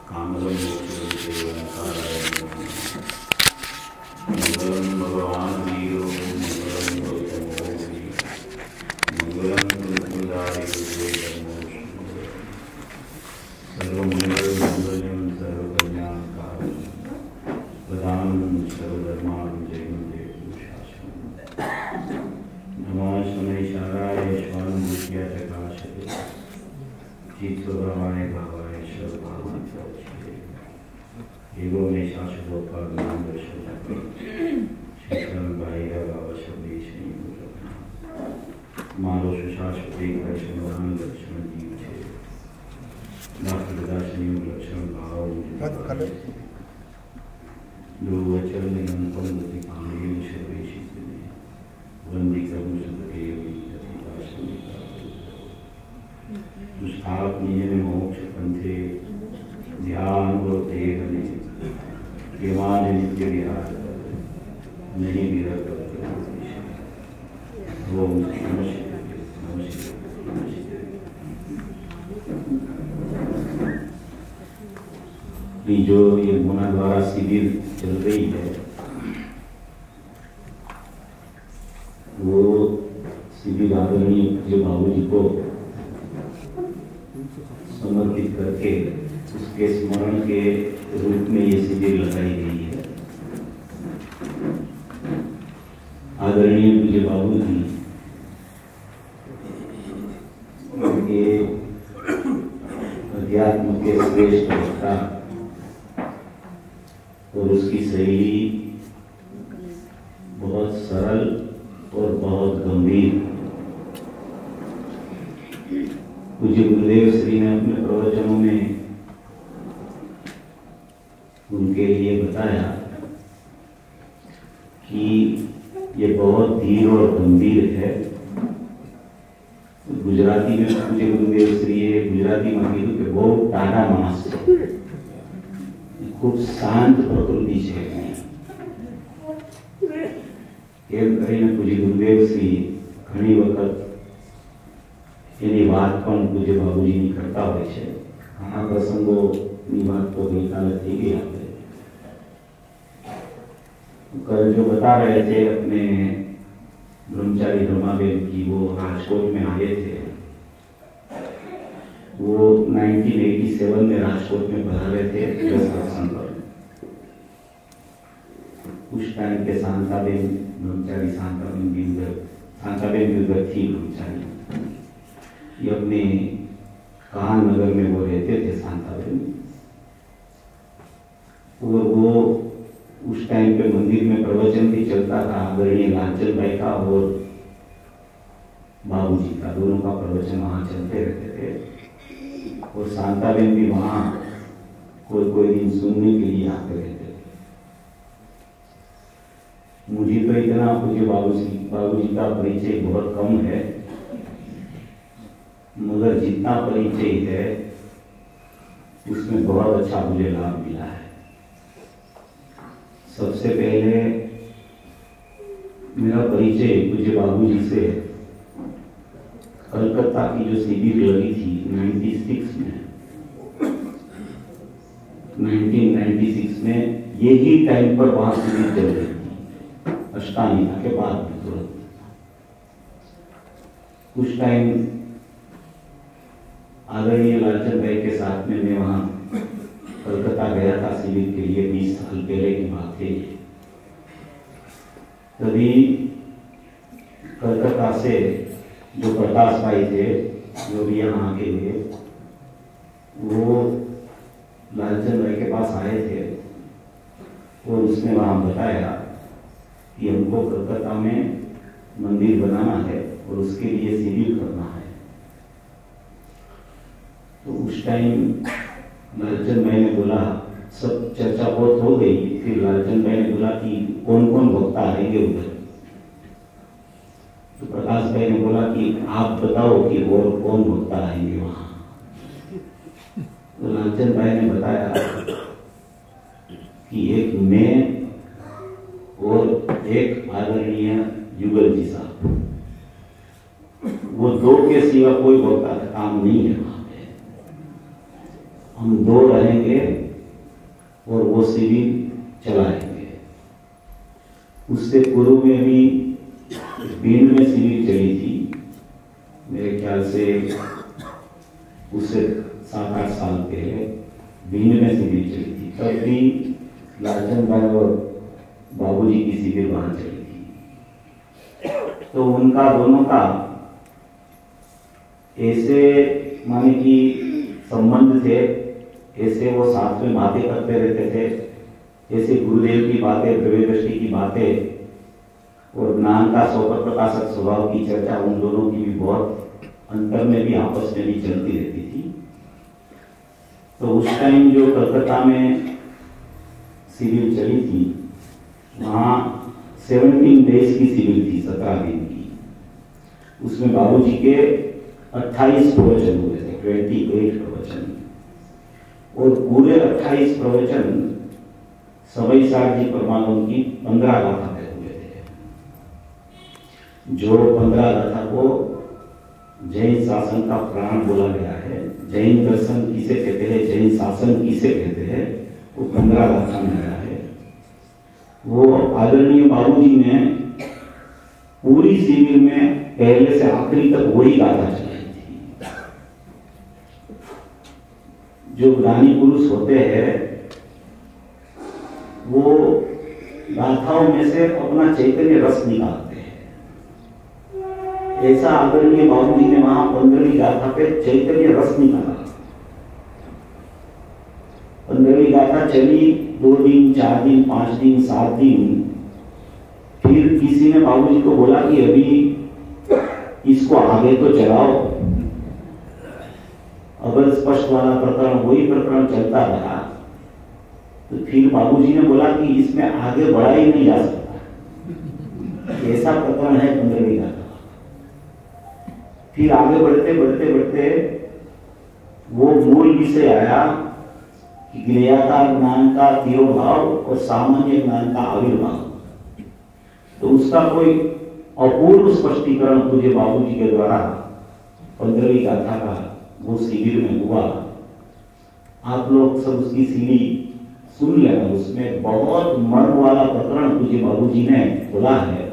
कामलं मोक्षं सेवनकाराय मंगलं भगवान् वीरो मंगलं गौतमोऽपि मंगलं गुरुदाय गुरुधर्मोऽस्तु सर्वमङ्गलमङ्गलं सर्वकल्याणकारकं प्रधानं सर्वधर्मान् जयन्ते शासनं नमः शनैश्वराय स्वानुभूत्या चकाशते चित्तभावाय भावाय सर्वभावाय एवं में शाश्वतोपाद नाम दर्शन शिक्षण बाहिर आवश्यक मारो शाश्वत दर्शन दान दर्शन जीव छे दाखल दर्शन लक्षण भाव दुर्वचन निरंतर गति पांडे शरीशित वंदी कर्म सुखे मुस्ताप निज मोक्ष पंथे ध्यान और देह ने विमान नित्य विहार नहीं विरत ओम नमः शिवाय। जो ये गुना द्वारा शिविर चल रही है वो शिविर आदरणीय जो बाबूजी को समर्पित करके उसके स्मरण के रूप में ये शिविर लगाई गई है। आदरणीय पूज्य बाबूजी के अध्यात्म के श्रेष्ठ वक्ता और उसकी शैली बहुत सरल और बहुत गंभीर। पूज्य गुरुदेव श्री ने अपने प्रवचनों में उनके लिए बताया कि ये बहुत धीर और गंभीर है। गुजराती में पूज्य गुरुदेव श्री गुजराती में कीधुं के बहुत टाढ़ा माणस है, खूब शांत प्रकृति है। एम करीने पूज्य गुरुदेव श्री घणी वखत एनी बात पण पूज्य बाबूजी नी करता होय छे। घणा प्रसंगोनी बात तो गईकाले थी गई आपणे। कल जो बता रहे थे अपने ब्रह्मचारी रमाबेन की, वो राजकोट में आए थे। वो 1987 में राजकोट में पधारे थे सत्संग पर। उस टाइम पे शांताबेन ब्रह्मचारी शांताबेन भी उधर थी ब्रह्मचारी। ये अपने कान नगर में वो रहते थे शांताबेन। और वो उस टाइम पे मंदिर में प्रवचन भी चलता था आदरणीय लालचंद भाई का और बाबूजी का, दोनों का प्रवचन वहाँ चलते रहते थे। और शांताबेन भी वहाँ कोई दिन सुनने के लिए आते रहते थे। मुझे तो इतना पूज्य बाबूजी का परिचय बहुत कम है, मगर जितना परिचय है उसमें बहुत अच्छा मुझे लाभ मिला है। सबसे पहले मेरा परिचय पूज्य बाबूजी से कलकत्ता की जो शिविर लगी थी 1996 में यही टाइम पर वहां शिविर चल रही थी, अष्टांगिका के बाद में तुरंत। उस टाइम आदरणीय लालचंद भाई के साथ में मैं वहां कलकत्ता गया था शिविर के लिए। 20 साल पहले की बात है। तभी कलकत्ता से जो प्रकाश भाई थे, जो भी यहाँ आके हुए, वो लालचंद भाई के पास आए थे और उसने वहाँ बताया कि हमको कलकत्ता में मंदिर बनाना है और उसके लिए शिविर करना है। तो उस टाइम लालचंद भाई ने बोला, सब चर्चा बहुत हो गई। फिर लालचंद भाई ने बोला कि कौन कौन भक्ता आएंगे उधर। तो प्रकाश भाई ने बोला कि आप बताओ कि और कौन भक्ता आएंगे वहां। तो लालचंद भाई ने बताया कि एक मैं और एक आदरणीय युगल जी साहब, वो दो के सिवा कोई भक्ता का काम नहीं है वहां पे। हम दो रहे रहेंगे और वो शिविर चलाएंगे। उससे पूर्व में भी भिंड में शिविर चली थी, मेरे ख्याल से उससे 7-8 साल पहले भिंड में शिविर चली थी। तब भी लालचंद भाई और बाबूजी की शिविर वहां चली थी। तो उनका दोनों का ऐसे माने कि संबंध थे, ऐसे वो साथ में बातें करते रहते थे, ऐसे गुरुदेव की बातें, द्रव्य दृष्टि की बातें और ज्ञान का स्वपर प्रकाशक स्वभाव की चर्चा उन दोनों की भी बहुत अंतर में भी आपस में भी चलती रहती थी। तो उस टाइम जो कलकत्ता में शिविर चली थी, वहाँ 17 डेज की शिविर थी, 17 दिन की। उसमें बाबूजी के 28 प्रवचन हुए थे, 28 प्रवचन, और पूरे 28 प्रवचन सवई साठ जी परमानंद की 15 गाथा पे हुए थे। जो 15 गाथा को जैन शासन का प्राण बोला गया है, जैन दर्शन किसे कहते हैं, जैन शासन किसे कहते हैं, वो 15 गाथा में आया है। वो आदरणीय बाबूजी ने पूरी शिविर में पहले से आखिरी तक वही गाथा चलाई थी। जो ज्ञानी पुरुष होते हैं वो गाथाओं में से अपना चैतन्य रस निकालते हैं। ऐसा आदरणीय बाबूजी ने वहां 15वीं गाथा पे चैतन्य रस निकाला। 15वीं गाथा चली 2 दिन, 4 दिन, 5 दिन, 7 दिन। फिर किसी ने बाबूजी को बोला कि अभी इसको आगे तो चलाओ। अगर स्पष्ट वाला प्रकरण, वही प्रकरण चलता रहा तो फिर बाबूजी ने बोला कि इसमें आगे बढ़ा ही नहीं जा सकता, ऐसा प्रकरण है 15वीं गाथा। फिर आगे बढ़ते बढ़ते बढ़ते वो मूल विषय आया कि क्रियाकार ज्ञान का तिरोभाव और सामान्य ज्ञान का आविर्भाव। तो उसका कोई अपूर्व स्पष्टीकरण मुझे बाबूजी के द्वारा 15वीं गाथा का वो शिविर में हुआ। आप लोग सब उसकी सीढ़ी सुन लेना। उसमें बहुत मर्म वाला प्रकरण मुझे बाबूजी ने बोला है।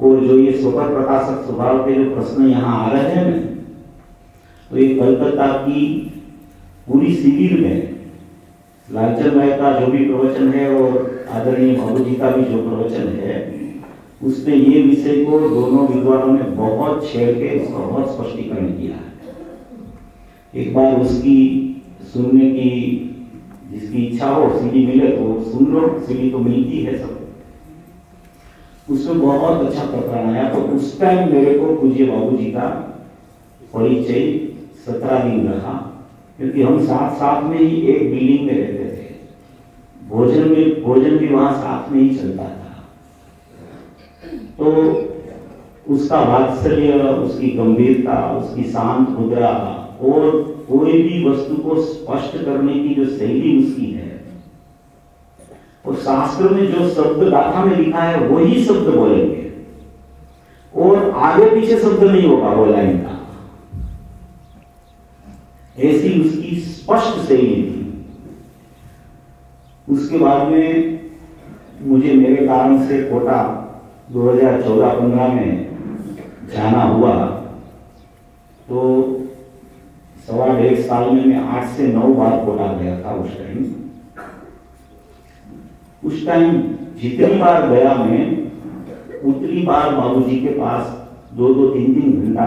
और जो ये स्वपर प्रकाशक स्वभाव के जो प्रश्न यहाँ आ रहे हैं, तो ये कलकत्ता की पूरी शिविर में लालचंद भाई का जो भी प्रवचन है और आदरणीय बाबूजी का भी जो प्रवचन है, उसमें ये विषय को दोनों विद्वानों ने बहुत छेड़ के उसका बहुत स्पष्टीकरण किया है। एक बार उसकी सुनने की जिसकी इच्छा हो, सीडी मिले तो सुन लो, सीडी तो मिलती है सब। उसमें बहुत अच्छा प्रकरण आया। तो उस टाइम मेरे को पूज्य बाबूजी का परिचय 17 दिन रहा, क्योंकि हम साथ साथ में ही एक बिल्डिंग में रहते थे। भोजन भी वहां साथ में ही चलता था। तो उसका वात्सल्य, उसकी गंभीरता, उसकी शांत मुद्रा और कोई भी वस्तु को स्पष्ट करने की जो शैली उसकी है, और शास्त्र में जो शब्द गाथा में लिखा है वही शब्द बोलेंगे और आगे पीछे शब्द नहीं होगा वो लाइन का। ऐसी उसकी स्पष्ट शैली थी। उसके बाद में मुझे मेरे कारण से कोटा 2014-15 में जाना हुआ। तो 1.25 साल में मैं 8 से 9 बार कोटा गया था। उस टाइम जितनी बार गया मैं, उतनी बार बाबूजी के पास 2-2, 3-3 घंटा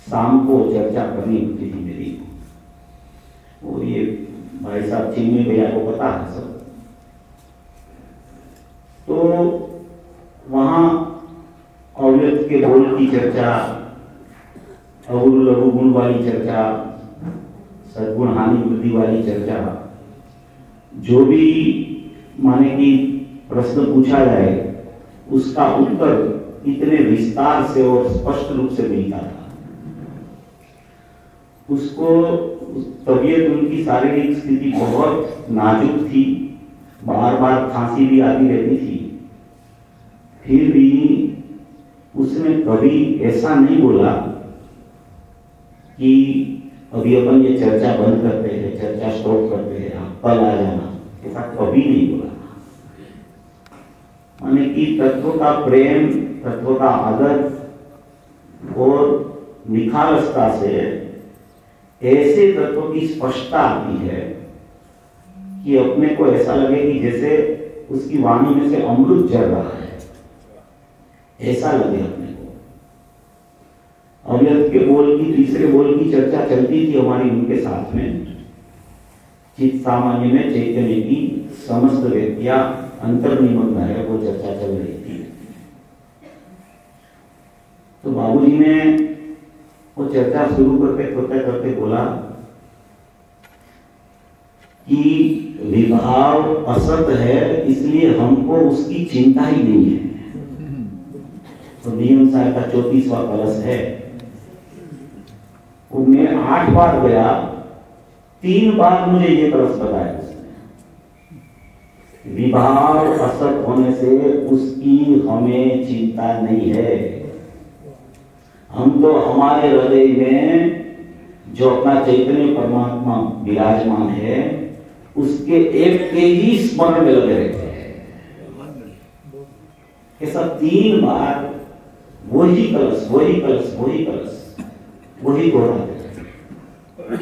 शाम को चर्चा करनी होती थी मेरी। और ये भाई साहब चिन्मय भैया को पता है सब। तो वहां अव्यक्त के बोल की चर्चा, अवुर लघु गुण वाली चर्चा, सद्गुण हानि वृद्धि वाली चर्चा, जो भी माने कि प्रश्न पूछा जाए उसका उत्तर इतने विस्तार से और स्पष्ट रूप से मिलता था। उसको तबीयत, उनकी शारीरिक स्थिति बहुत नाजुक थी, बार बार खांसी भी आती रहती थी। फिर भी उसने कभी ऐसा नहीं बोला कि अभी अपन ये चर्चा बंद करते हैं, चर्चा स्टॉप करते हैं, आप कल आ जाना, ऐसा कभी नहीं बोला। माने कि तत्व का प्रेम, तत्व का आदर और निखालसता से ऐसे तत्व की स्पष्टता आती है कि अपने को ऐसा लगे कि जैसे उसकी वाणी में से अमृत झर रहा है, ऐसा लगे अपने को। अव्यक्त के बोल की, तीसरे बोल की चर्चा चलती थी हमारी उनके साथ में। चित्त सामान्य में चैतन्य की समस्त व्यक्तियां अंतर्निमग्न है, वो चर्चा चल रही थी। तो बाबूजी ने वो चर्चा शुरू करते करते बोला कि विभाव असत है, इसलिए हमको उसकी चिंता ही नहीं है। तो नियम साहब का 34वां कलश है, वो मैं 8 बार गया, 3 बार मुझे ये कलश बताया उसने। विभाव असत होने से उसकी हमें चिंता नहीं है। हम तो हमारे हृदय में जो अपना चैतन्य परमात्मा विराजमान है, उसके एक के ही स्मरण में लगे रहते हैं। ऐसा 3 बार वही कलश, वही कलश, वही कलश, वही दोहराते हैं।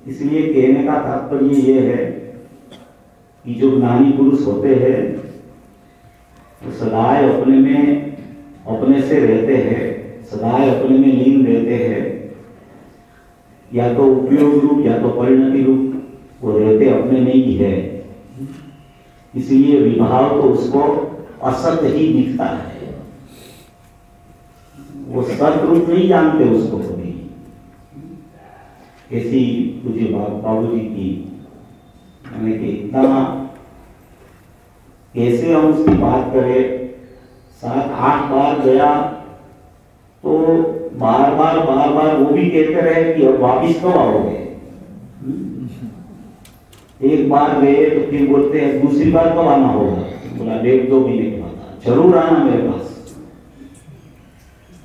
इसलिए कहने का तात्पर्य ये है कि जो ज्ञानी पुरुष होते हैं वो सदाए अपने में, अपने से रहते हैं, सदाए अपने में लीन रहते हैं। या तो उपयोग रूप या तो परिणति रूप वो रहते अपने में ही है। इसलिए विभाव तो उसको असत ही दिखता है, वो सत रूप नहीं जानते उसको कभी। ऐसी मुझे बाबूजी की मैंने कि इतना कैसे हम उसकी बात करें। 7-8 बार गया तो बार बार वो भी कहते रहे कि अब वापिस कब आओगे। एक बार गए तो फिर बोलते हैं दूसरी बार कब आना होगा। बोला 1-2 महीने के बाद जरूर आना मेरे पास।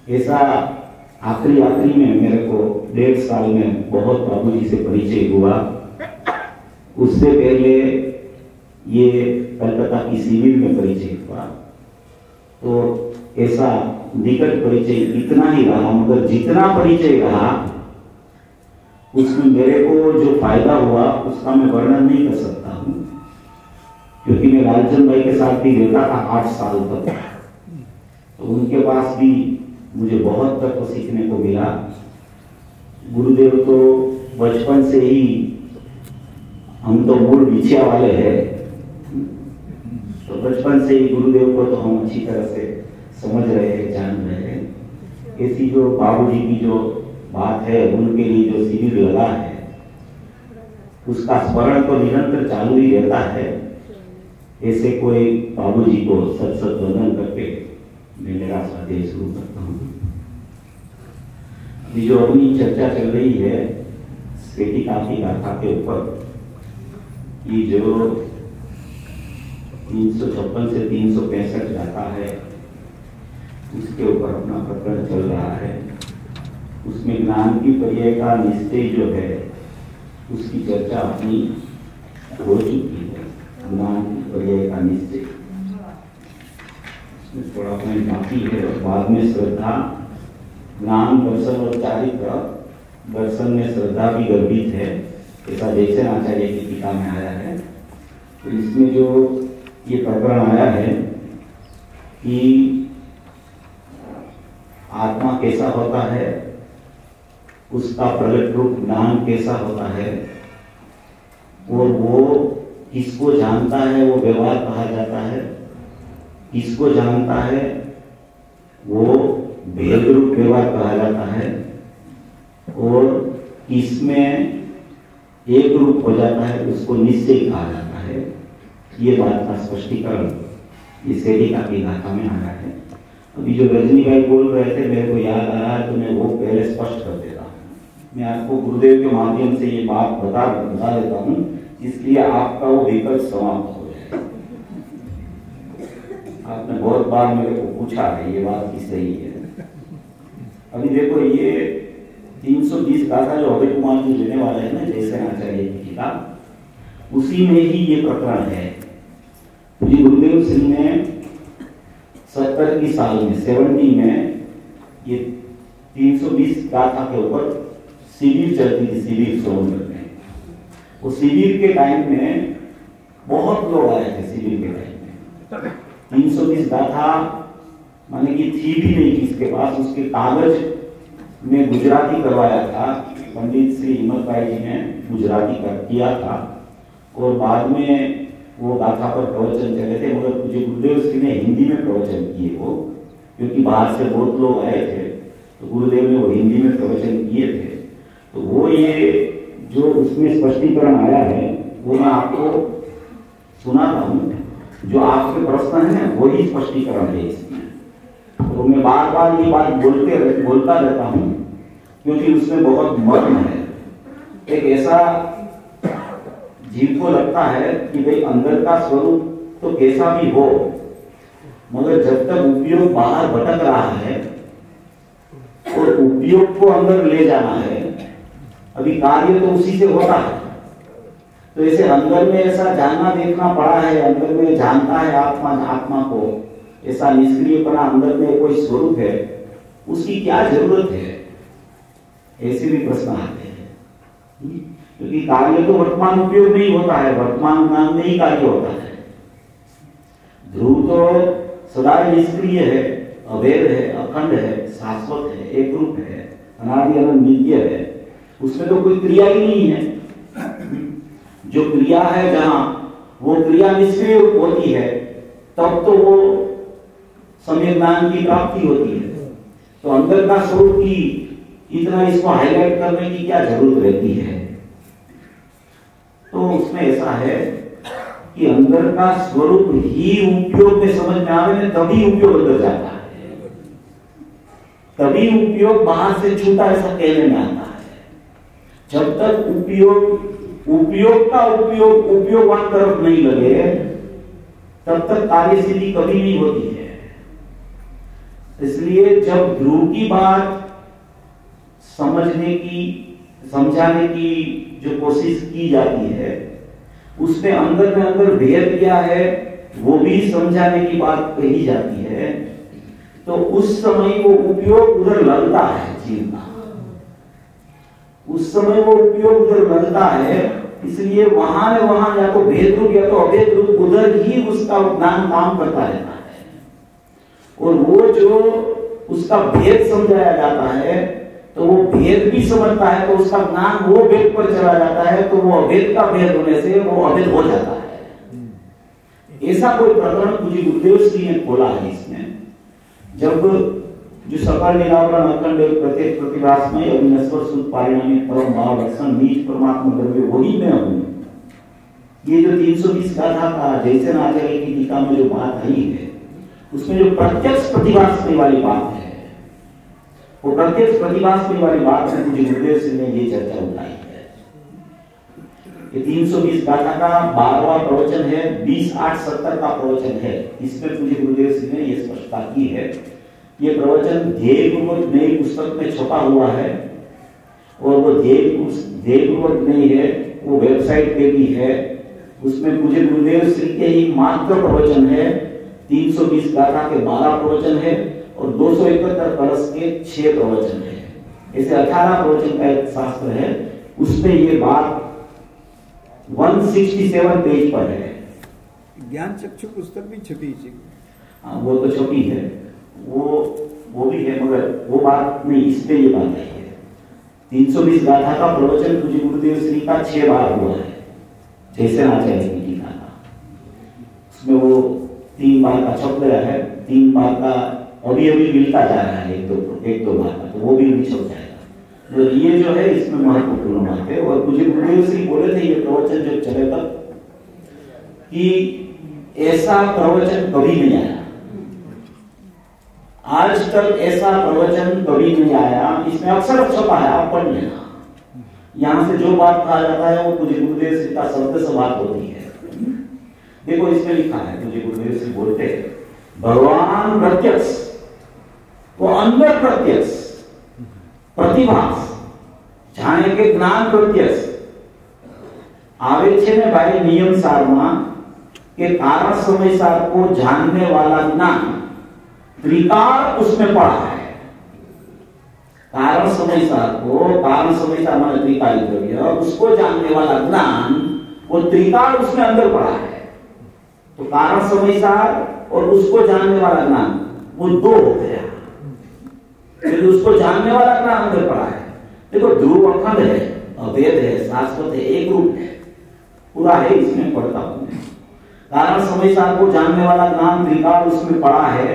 ऐसा आखिरी में मेरे को 1.5 साल में बहुत बाबूजी से परिचय हुआ। उससे पहले ये कलकत्ता की सिविल में परिचय हुआ। तो ऐसा निकट परिचय इतना ही रहा, मगर जितना परिचय रहा उसमें मेरे को जो फायदा हुआ उसका मैं वर्णन नहीं कर सकता हूँ, क्योंकि मैं लालचंद भाई के साथ भी रहता था 8 साल तक। तो उनके पास भी मुझे बहुत तत्व सीखने को मिला। गुरुदेव तो बचपन से ही, हम तो मूल बिछिया वाले हैं, तो बचपन से ही गुरुदेव को तो हम अच्छी तरह से समझ रहे हैं, जान रहे हैं। ऐसी जो बाबूजी की जो बात है, उनके लिए जो शिविर लगा है उसका स्मरण तो निरंतर चालू ही रहता है। ऐसे कोई बाबूजी को सत वंदन करके मैं मेरा स्वाध्याय शुरू करता हूँ। अभी जो अपनी चर्चा चल रही है स्फटिका की गाथा के ऊपर, ये जो 356 से 365 गाथा है उसके ऊपर अपना प्रकरण चल रहा है। उसमें ज्ञान की पर्याय का निश्चय जो है उसकी चर्चा अपनी हो चुकी है। ज्ञान की पर्याय का निश्चय थोड़ा अपने बाकी है। बाद में श्रद्धा, ज्ञान, दर्शन और चारित्र। दर्शन में श्रद्धा भी गर्भित है, ऐसा जैसे आचार्य की टीका में आया है। तो इसमें जो ये प्रकरण आया है कि आत्मा कैसा होता है, उसका प्रगट रूप ज्ञान कैसा होता है, और वो किसको जानता है वो व्यवहार कहा जाता है, किसको जानता है वो भेद रूप व्यवहार कहा जाता है, और किसमें एक रूप हो जाता है उसको निश्चय कहा जाता है। ये बात का स्पष्टीकरण इस स्फटिका की गाथा में आया है। अभी जो रजनी भाई बोल रहे थे मेरे को याद आ रहा है, तो मैं वो पहले स्पष्ट कर देता हूँ। मैं आपको गुरुदेव के माध्यम से ये बात बता देता हूँ, इसलिए आपका वो विकल्प समाप्त हो जाए। आपने बहुत बार मेरे को पूछा है ये बात की सही है। अभी देखो, ये 320 गाथा जो अभय कुमार जी लेने वाले हैं ना जयसेन आचार्य जी का, उसी में ही ये प्रकरण है। जी गुरुदेव सिंह ने 70 की साल में 70 में ये 320 गाथा के ऊपर शिविर चलती थी, शिविर सोनभद्र में। वो शिविर के टाइम में बहुत लोग आए थे। शिविर के टाइम में 320 गाथा माने कि थी भी नहीं किसके पास, उसके कागज में गुजराती करवाया था। पंडित श्री हिम्मत भाई जी ने गुजराती किया था और बाद में वो गाथा पर प्रवचन चले थे, मगर मुझे गुरुदेव सिंह ने हिंदी में प्रवचन किए वो, क्योंकि बाहर से बहुत लोग आए थे तो गुरुदेव ने वो हिंदी में प्रवचन किए थे। तो वो ये जो उसमें स्पष्टीकरण आया है वो मैं आपको सुनाता हूँ। जो आपके प्रश्न है वही स्पष्टीकरण है इसमें। तो मैं बार बार ये बात बोलता रहता हूँ क्योंकि उसमें बहुत मर्म है। एक ऐसा जीव को लगता है कि भाई अंदर का स्वरूप तो कैसा भी हो, मगर जब तक उपयोग बाहर भटक रहा है और उपयोग को अंदर ले जाना है, अभी कार्य तो उसी से होता है। तो ऐसे अंदर में ऐसा जानना देखना पड़ा है, अंदर में जानता है आत्मा को, ऐसा निष्क्रियपना अंदर में कोई स्वरूप है, उसकी क्या जरूरत है? ऐसे भी प्रश्न आते हैं। क्योंकि कार्य तो वर्तमान उपयोग नहीं होता है, वर्तमान ज्ञान में ही कार्य होता है। ध्रुव तो सदा निष्क्रिय है, अभेद है, अखंड है, शाश्वत है, एक रूप है, अनादि अनंत नित्य है, उसमें तो कोई क्रिया ही नहीं है। जो क्रिया है जहां वो क्रिया निष्क्रिय होती है तब तो वो सम्यक ज्ञान की प्राप्ति होती है। तो अंदर का स्वरूप की इतना इसको हाईलाइट करने की क्या जरूरत रहती है? तो उसमें ऐसा है कि अंदर का स्वरूप ही उपयोग में समझ में आवे ना, तभी उपयोग अंदर जाता है, तभी उपयोग बाहर से छूटा ऐसा कहने में आता है। जब तक उपयोग का उपयोगवान तरफ नहीं लगे तब तक कार्य सिद्धि कभी नहीं होती है। इसलिए जब ध्रुव की बात समझाने की जो कोशिश की जाती है, उसमें अंदर में अंदर भेद क्या है वो भी समझाने की बात कही जाती है, तो उस समय वो उपयोग उधर लगता है जीव का, उस समय वो उपयोग उधर लगता है। इसलिए वहां न वहां या तो भेद रूप या तो अभेद रूप उधर ही उसका ज्ञान काम करता रहता है। और वो जो उसका भेद समझाया जाता है तो वो भेद भी समझता है, तो उसका ज्ञान वो भेद पर चला जाता है, तो वो अभेद का भेद होने से वो अभेद हो जाता है। ऐसा कोई प्रकरण मुझे गुरुदेव सिंह ने खोला है इसमें। जब जो सकल निरावरण अखंड प्रत्येक प्रतिभास में अविनश्वर शुद्ध परिणामी परम भाव लक्षण नीच परमात्मा द्रव्य वही मैं हूं। ये जो 320 गाथा का जयसेन आचार्य की टीका में जो बात आई है, उसमें जो प्रत्यक्ष प्रतिभास वाली बात है, वो प्रत्यक्ष प्रतिभास वाली बात से मुझे गुरुदेव सिंह ने ये चर्चा उठाई है। ये 320 गाथा का 12वां प्रवचन है, 20/8/70 का प्रवचन है। इसमें मुझे गुरुदेव सिंह ने ये स्पष्टता की है। ये प्रवचन ध्येयपूर्वक नई पुस्तक में छपा हुआ है और वो ध्येयपूर्वक नहीं है, वो वेबसाइट पे भी है। उसमें मुझे गुरुदेव सिंह के ही मात्र प्रवचन है। 320 गाथा के 12 प्रवचन है और 271 कलश के 6 प्रवचन है। ऐसे 18 प्रवचन का एक शास्त्र है, उसमें ये बात 167 पेज पर है। ज्ञान चक्षु पुस्तक भी छपी है। हाँ, वो तो छपी है, वो भी है, मगर वो बात नहीं, इसमें ये बात नहीं है। 320 गाथा का प्रवचन मुझे गुरुदेव श्री का 6 बार हुआ है, जयसेन आचार्य की टीका का। उसमें वो 3 बार का छप गया है, 3 बार का अभी मिलता जा रहा है, एक दो बार का, तो वो भी छप जाएगा। तो ये जो है इसमें महत्वपूर्ण बात है। और मुझे गुरुदेव श्री बोले थे ये प्रवचन जब चले तक कि ऐसा प्रवचन कभी नहीं आया, आज तक ऐसा प्रवचन कभी नहीं आया। इसमें अक्सर छपा है, आप पढ़ लेना। यहां से जो बात कहा जाता है वो मुझे गुरुदेव श्री का शब्द से बात होती है। देखो इसमें लिखा है, मुझे गुरुदेव श्री बोलते हैं भगवान प्रत्यक्ष, वो अंदर प्रत्यक्ष प्रतिभास, જાણે કે જ્ઞાન પ્રત્યક્ષ આવે છે ને ભાઈ નિયમ સારમાં कि कारण समय सार को जानने वाला ज्ञान त्रिकाल उसमें पड़ा है। कारण समय सार को, कारण समय सार माने त्रिकाली द्रव्य, उसको जानने वाला ज्ञान वो त्रिकाल उसमें अंदर पड़ा है। तो कारण समय सार और उसको जानने वाला ज्ञान वो दो हो गया, क्योंकि उसको जानने वाला ज्ञान अंदर पड़ा है। देखो ध्रुव अखंड है, अभेद है, शाश्वत है, एक रूप है, पूरा है, इसमें पढ़ता हूं। कारण समय सार को जानने वाला ज्ञान त्रिकाल उसमें पड़ा है,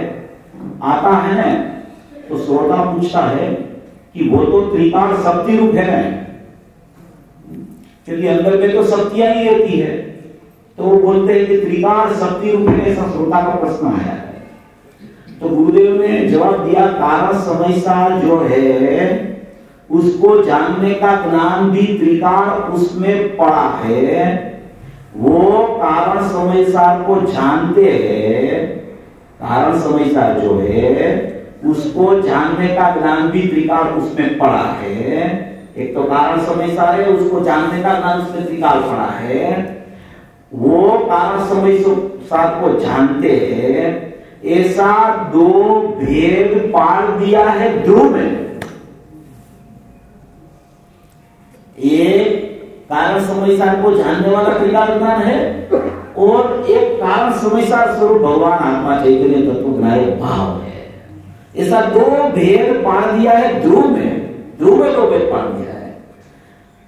आता है ना, तो श्रोता पूछता है कि वो तो त्रिकाल शक्ति रूप है ना, क्योंकि अंदर में तो शक्तियां ही रहती है, तो वो बोलते हैं कि त्रिकाल शक्ति रूप है, ऐसा श्रोता का प्रश्न आया है। तो गुरुदेव ने जवाब दिया, कारण समय सार जो है उसको जानने का ज्ञान भी त्रिकाल उसमें पड़ा है। वो कारण समय सार को जानते हैं, कारण समय सार जो है उसको जानने का ज्ञान भी त्रिकाल उसमें पड़ा है। एक तो कारण समय सार है, उसको जानने का ज्ञान उसमें त्रिकाल पड़ा है। वो कारण समय सार को जानते हैं, ऐसा दो भेद पाड़ दिया है ध्रुव में। एक कारण समय सार को जानने वाला त्रिकाल ज्ञान है और एक कारण समय सार स्वरूप भगवान आत्मा चैतन्य तत्व ज्ञान भाव है। ऐसा दो भेद पाड़ दिया है ध्रुव में, ध्रुव में दो भेद पाड़ दिया है।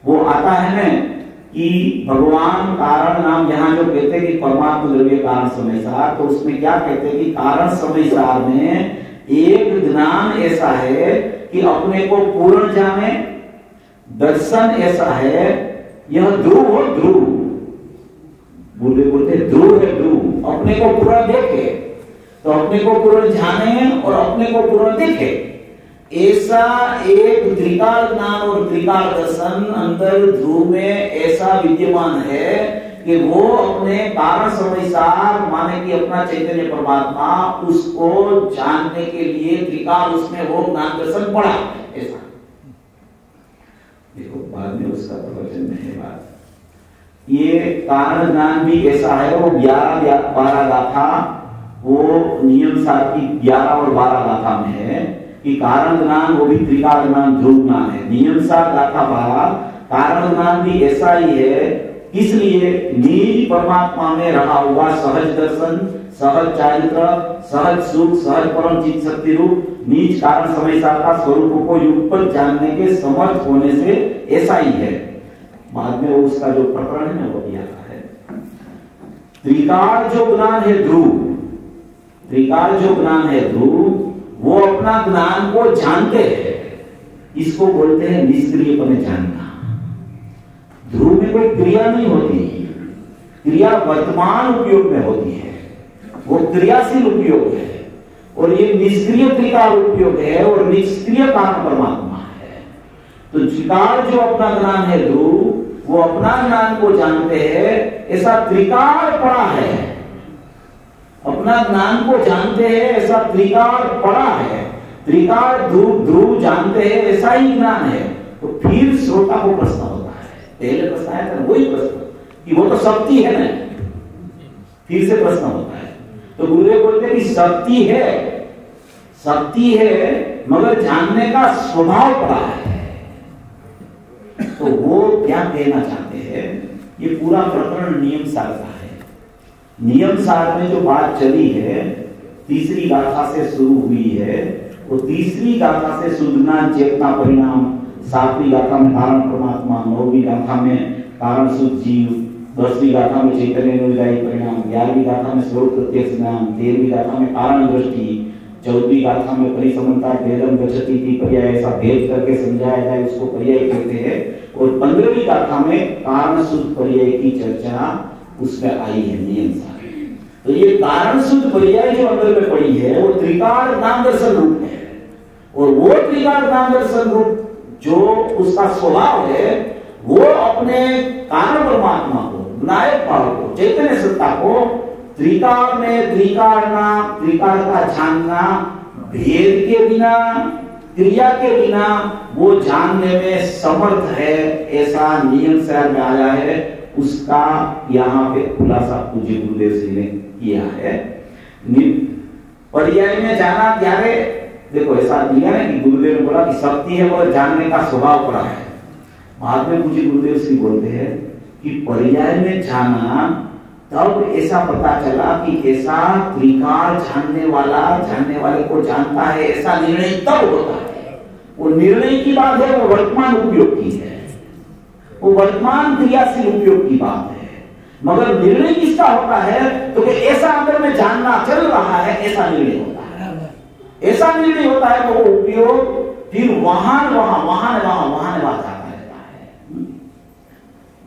वो आता है ना कि भगवान कारण नाम, यहां जो कहते हैं कि परमात्मा द्रव्य कारण समय सार, तो उसमें क्या कहते हैं कि कारण समय सार में एक ज्ञान ऐसा है कि अपने को पूर्ण जाने, दर्शन ऐसा है, यह ध्रुव हो, ध्रुव बोलते ध्रुव है, ध्रुव अपने को पूरा देखे तो अपने को पूर्ण जाने और अपने को पूर्ण देखे, ऐसा एक त्रिकाल ज्ञान और त्रिकाल दर्शन अंदर ध्रुव में ऐसा विद्यमान है कि वो अपने कारण समय सार माने कि अपना चैतन्य परमात्मा, उसको जानने के लिए त्रिकाल उसमें वो ज्ञान दर्शन पड़ा ऐसा। देखो बाद में उसका प्रवचन में है बात। ये कारण ज्ञान भी ऐसा है, वो 11-12 गाथा, वो नियम सार की 11 और 12 गाथा में है कि कारण ज्ञान वो भी त्रिकाल ज्ञान ध्रुव ज्ञान है। नियम सार गाथा 12 कारण ज्ञान भी ऐसा ही है, इसलिए निज परमात्मा में रहा हुआ सहज दर्शन, सहज चारित्र, सहज सुख, सहज परम चित शक्ति रूप नीच कारण समय सार का स्वरूप को युगपत जानने के समर्थ होने से ऐसा ही है। बाद में उसका जो प्रकरण है ना वो भी आता है। त्रिकाल जो ज्ञान है ध्रुव, त्रिकाल जो ज्ञान है ध्रुव, वो अपना ज्ञान को जानते हैं, इसको बोलते हैं निष्क्रियपने जानना। ध्रुव में कोई क्रिया नहीं होती, क्रिया वर्तमान उपयोग में होती है, वो क्रियाशील उपयोग है, और ये निष्क्रिय त्रिकाल उपयोग है और निष्क्रिय कारण परमात्मा है। तो त्रिकाल जो अपना ज्ञान है ध्रुव, वो अपना ज्ञान को जानते हैं, ऐसा त्रिकाल पड़ा है, अपना ज्ञान को जानते हैं, ऐसा त्रिकाल पड़ा है। त्रिकाल ध्रुव जानते हैं, ऐसा ही ज्ञान है। तो फिर श्रोता को प्रश्न होता है, पहले प्रश्न आया था वही प्रश्न कि वो तो शक्ति है ना, फिर से प्रश्न होता है। तो गुरुदेव बोलते हैं कि शक्ति है, शक्ति है, मगर जानने का स्वभाव पड़ा है। तो वो क्या कहना चाहते हैं, ये पूरा प्रकरण नियम सार का है। नियम सार में जो बात चली है, तीसरी गाथा से शुरू हुई है, वो तीसरी गाथा से शुद्धज्ञान चेतना परिणाम, 7वीं गाथा में कारण परमात्मा, 9वीं गाथा में कारण शुद्ध जीव, 10वीं गाथा में चैतन्य निर्विदायी परिणाम, 11वीं गाथा में स्वरूप प्रत्यक्ष ज्ञान, 13वीं गाथा में कारण दृष्टि, 14वीं गाथा में परिसमता भेदम गच्छति की पर्याय, ऐसा भेद करके समझाया जाए उसको पर्याय कहते हैं। और 15वीं गाथा में कारण शुद्ध पर्याय की चर्चा उसमें आई है नियम सार। तो ये कारण शुद्ध पर्याय जो अंदर में पड़ी है वो त्रिकाल ज्ञान दर्शन रूप है, और वो त्रिकाल ज्ञान दर्शन रूप जो उसका स्वभाव है, वो अपने कारण परमात्मा को, नायक भाव को, चैतन्य सत्ता को त्रिकाल में त्रिकाल का जानना, भेद के बिना, क्रिया के बिना, वो जानने में समर्थ है, ऐसा नियम शहर में आया है। उसका यहाँ पे खुलासा पूज्य गुरुदेव जी ने किया है। पर्याय में जाना क्यारे, देखो ऐसा दिया है कि गुरुदेव ने बोला कि शक्ति है वो जानने का स्वभाव पड़ा है। बाद में पूज्य गुरुदेव जी बोलते हैं कि पर्याय में जाना तब ऐसा पता चला कि ऐसा त्रिकाल जानने वाले को जानता है, ऐसा निर्णय तब होता है। वो निर्णय की बात है, वो वर्तमान उपयोग की है, वो वर्तमान क्रियाशील उपयोग की बात है। मगर निर्णय किसका होता है? तो कि ऐसा अंदर में जानना चल रहा है, ऐसा निर्णय होता है। ऐसा निर्णय होता है तो वो उपयोग फिर वहां जाता रहता है।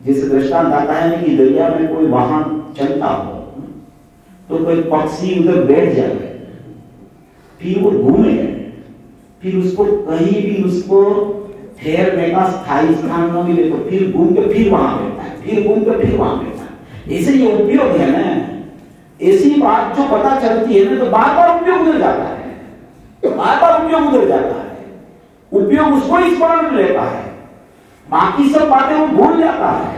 जैसे दृष्टांत आता है कि दरिया में कोई वाहन चलता हो तो कोई पक्षी उधर बैठ जाए, फिर वो घूमे, फिर उसको कहीं भी उसको ठहरने का स्थायी स्थान न मिले तो फिर घूम के फिर वहां बैठता है, फिर घूम के फिर वहां बैठता है। ऐसे ये उपयोग है ना, ऐसी बात जो पता चलती है ना तो बार बार उपयोग उधर जाता है, बार बार उपयोग उधर जाता है। उपयोग उसको स्मरण में लेता है, बाकी सब बातें वो भूल जाता है।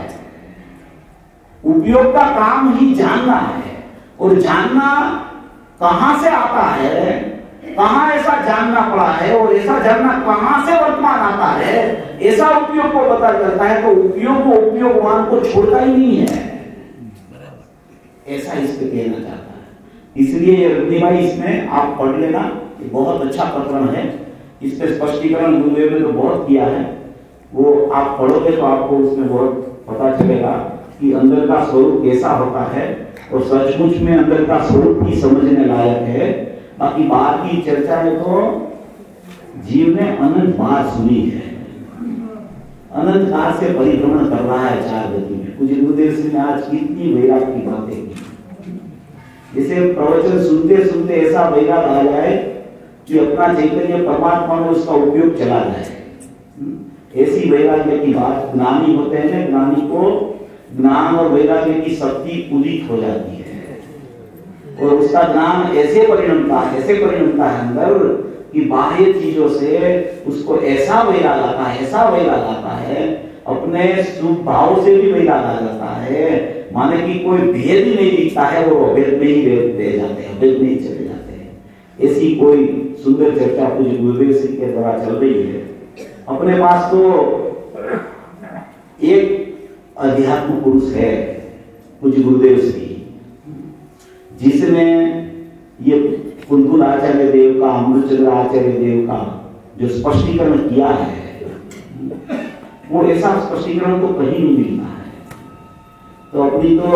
उपयोग का काम ही जानना है, और जानना कहां से आता है, कहां ऐसा जानना पड़ा है, और ऐसा जानना कहां से वर्तमान आता है, ऐसा उपयोग को पता चलता है। तो उपयोग को उपयोगवान को छोड़ता ही नहीं है, ऐसा इस पे कहना चाहता है। इसलिए रत्नीबाई इसमें आप पढ़ लेना, बहुत अच्छा प्रकरण है। इस पे स्पष्टीकरण गुरुदेव ने तो बहुत किया है, वो आप पढ़ोगे तो आपको उसमें बहुत पता चलेगा कि अंदर का स्वरूप कैसा होता है, और सचमुच में अंदर का स्वरूप ही समझने लायक है। बाकी बाहर की चर्चा में तो जीव ने अनंत बार सुनी है, अनंत काल से परिभ्रमण कर रहा है चार गति में। कुछ गुरुदेव जी ने आज कितनी वैराग की बातें की, जैसे प्रवचन सुनते सुनते ऐसा वैराग आ जाए कि अपना चैतन्य परमात्मा में उसका उपयोग चला जाए। ऐसी वैराग्य की बात ज्ञानी होते हैं, ज्ञानी को ज्ञान और वैराग्य की शक्ति उदित हो जाती है, और उसका ज्ञान ऐसे परिणमता है अंदर कि बाह्य चीजों से उसको ऐसा वैराग आता है, ऐसा वैराग आता है, अपने शुभ भाव से भी वैराग आ जाता है। माने कि कोई भेद ही नहीं दिखता है, वो अभेद में ही रह जाते हैं, अभेद में ही चले जाते हैं। ऐसी कोई सुंदर चर्चा पूज्य गुरुदेव जी के द्वारा चल रही है। अपने पास तो एक अध्यात्म पुरुष है पूज्य गुरुदेव जी, जिसने ये कुंतुल आचार्य देव का, अमृतचंद्र आचार्य देव का जो स्पष्टीकरण किया है, वो ऐसा स्पष्टीकरण तो कहीं नहीं मिलता है। तो अपनी तो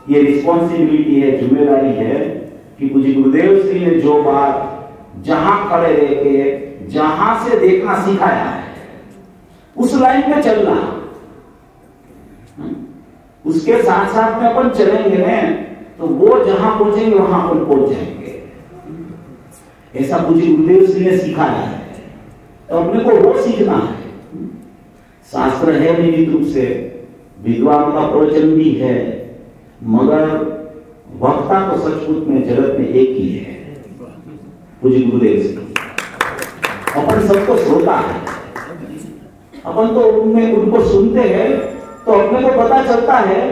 ये रिस्पॉन्सिबिलिटी है, जिम्मेदारी है कि पूज्य गुरुदेव जी ने जो बात जहां खड़े रह के जहां से देखना सिखाया है, उस लाइन में चलना, उसके साथ साथ में अपन चलेंगे ना तो वो जहां पहुंचेंगे वहां अपन पहुंच जाएंगे। ऐसा पूज्य गुरुदेव जी ने सिखाया है, तो अपने को वो सीखना है। शास्त्र है निश्चित रूप से, विद्वान का प्रवचन भी है, मगर वक्ता तो सचमुच में जगत में एक ही है, पूज्य गुरुदेव जी। अपन सबको श्रोता है, अपन तो उनको सुनते हैं, तो अपने को पता चलता है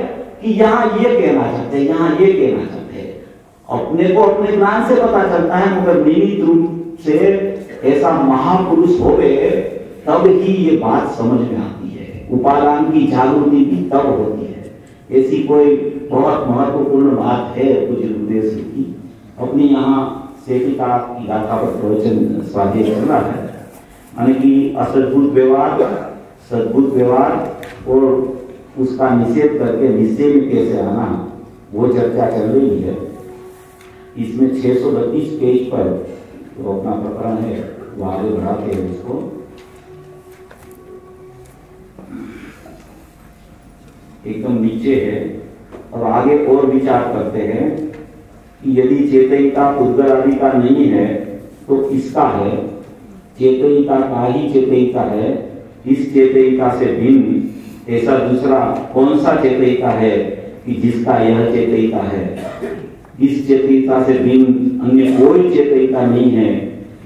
कि यहाँ ये कहना चाहते हैं, यहाँ ये कहना चाहते हैं। अपने को अपने ज्ञान से पता चलता है, मगर नियमित रूप से ऐसा महापुरुष होवे तब ही ये बात समझ में आती है। उपादान की जागृति भी तब होती है। ऐसी कोई बहुत महत्वपूर्ण बात है पूज्य गुरुदेव जी की। अपनी यहाँ सेविका की गाथा पर प्रवचन स्वाध्याय चल रहा है, यानी कि असद्भुत व्यवहार, सद्भुत व्यवहार और उसका निषेध करके निश्चय में कैसे आना, वो चर्चा चल रही है। इसमें 632 पेज पर तो अपना प्रकरण है, वो आगे बढ़ाते हैं उसको। एकदम नीचे है, और आगे और विचार करते हैं कि यदि चेतयिता उद्गर आदि का नहीं है तो किसका है? चेतयिता का ही चेतयिता है। इस चेतयिता से भिन्न ऐसा दूसरा कौन सा चेतयिता है कि जिसका यह चेतयिता है? इस चेतयिता से भिन्न अन्य कोई चेतयिता नहीं है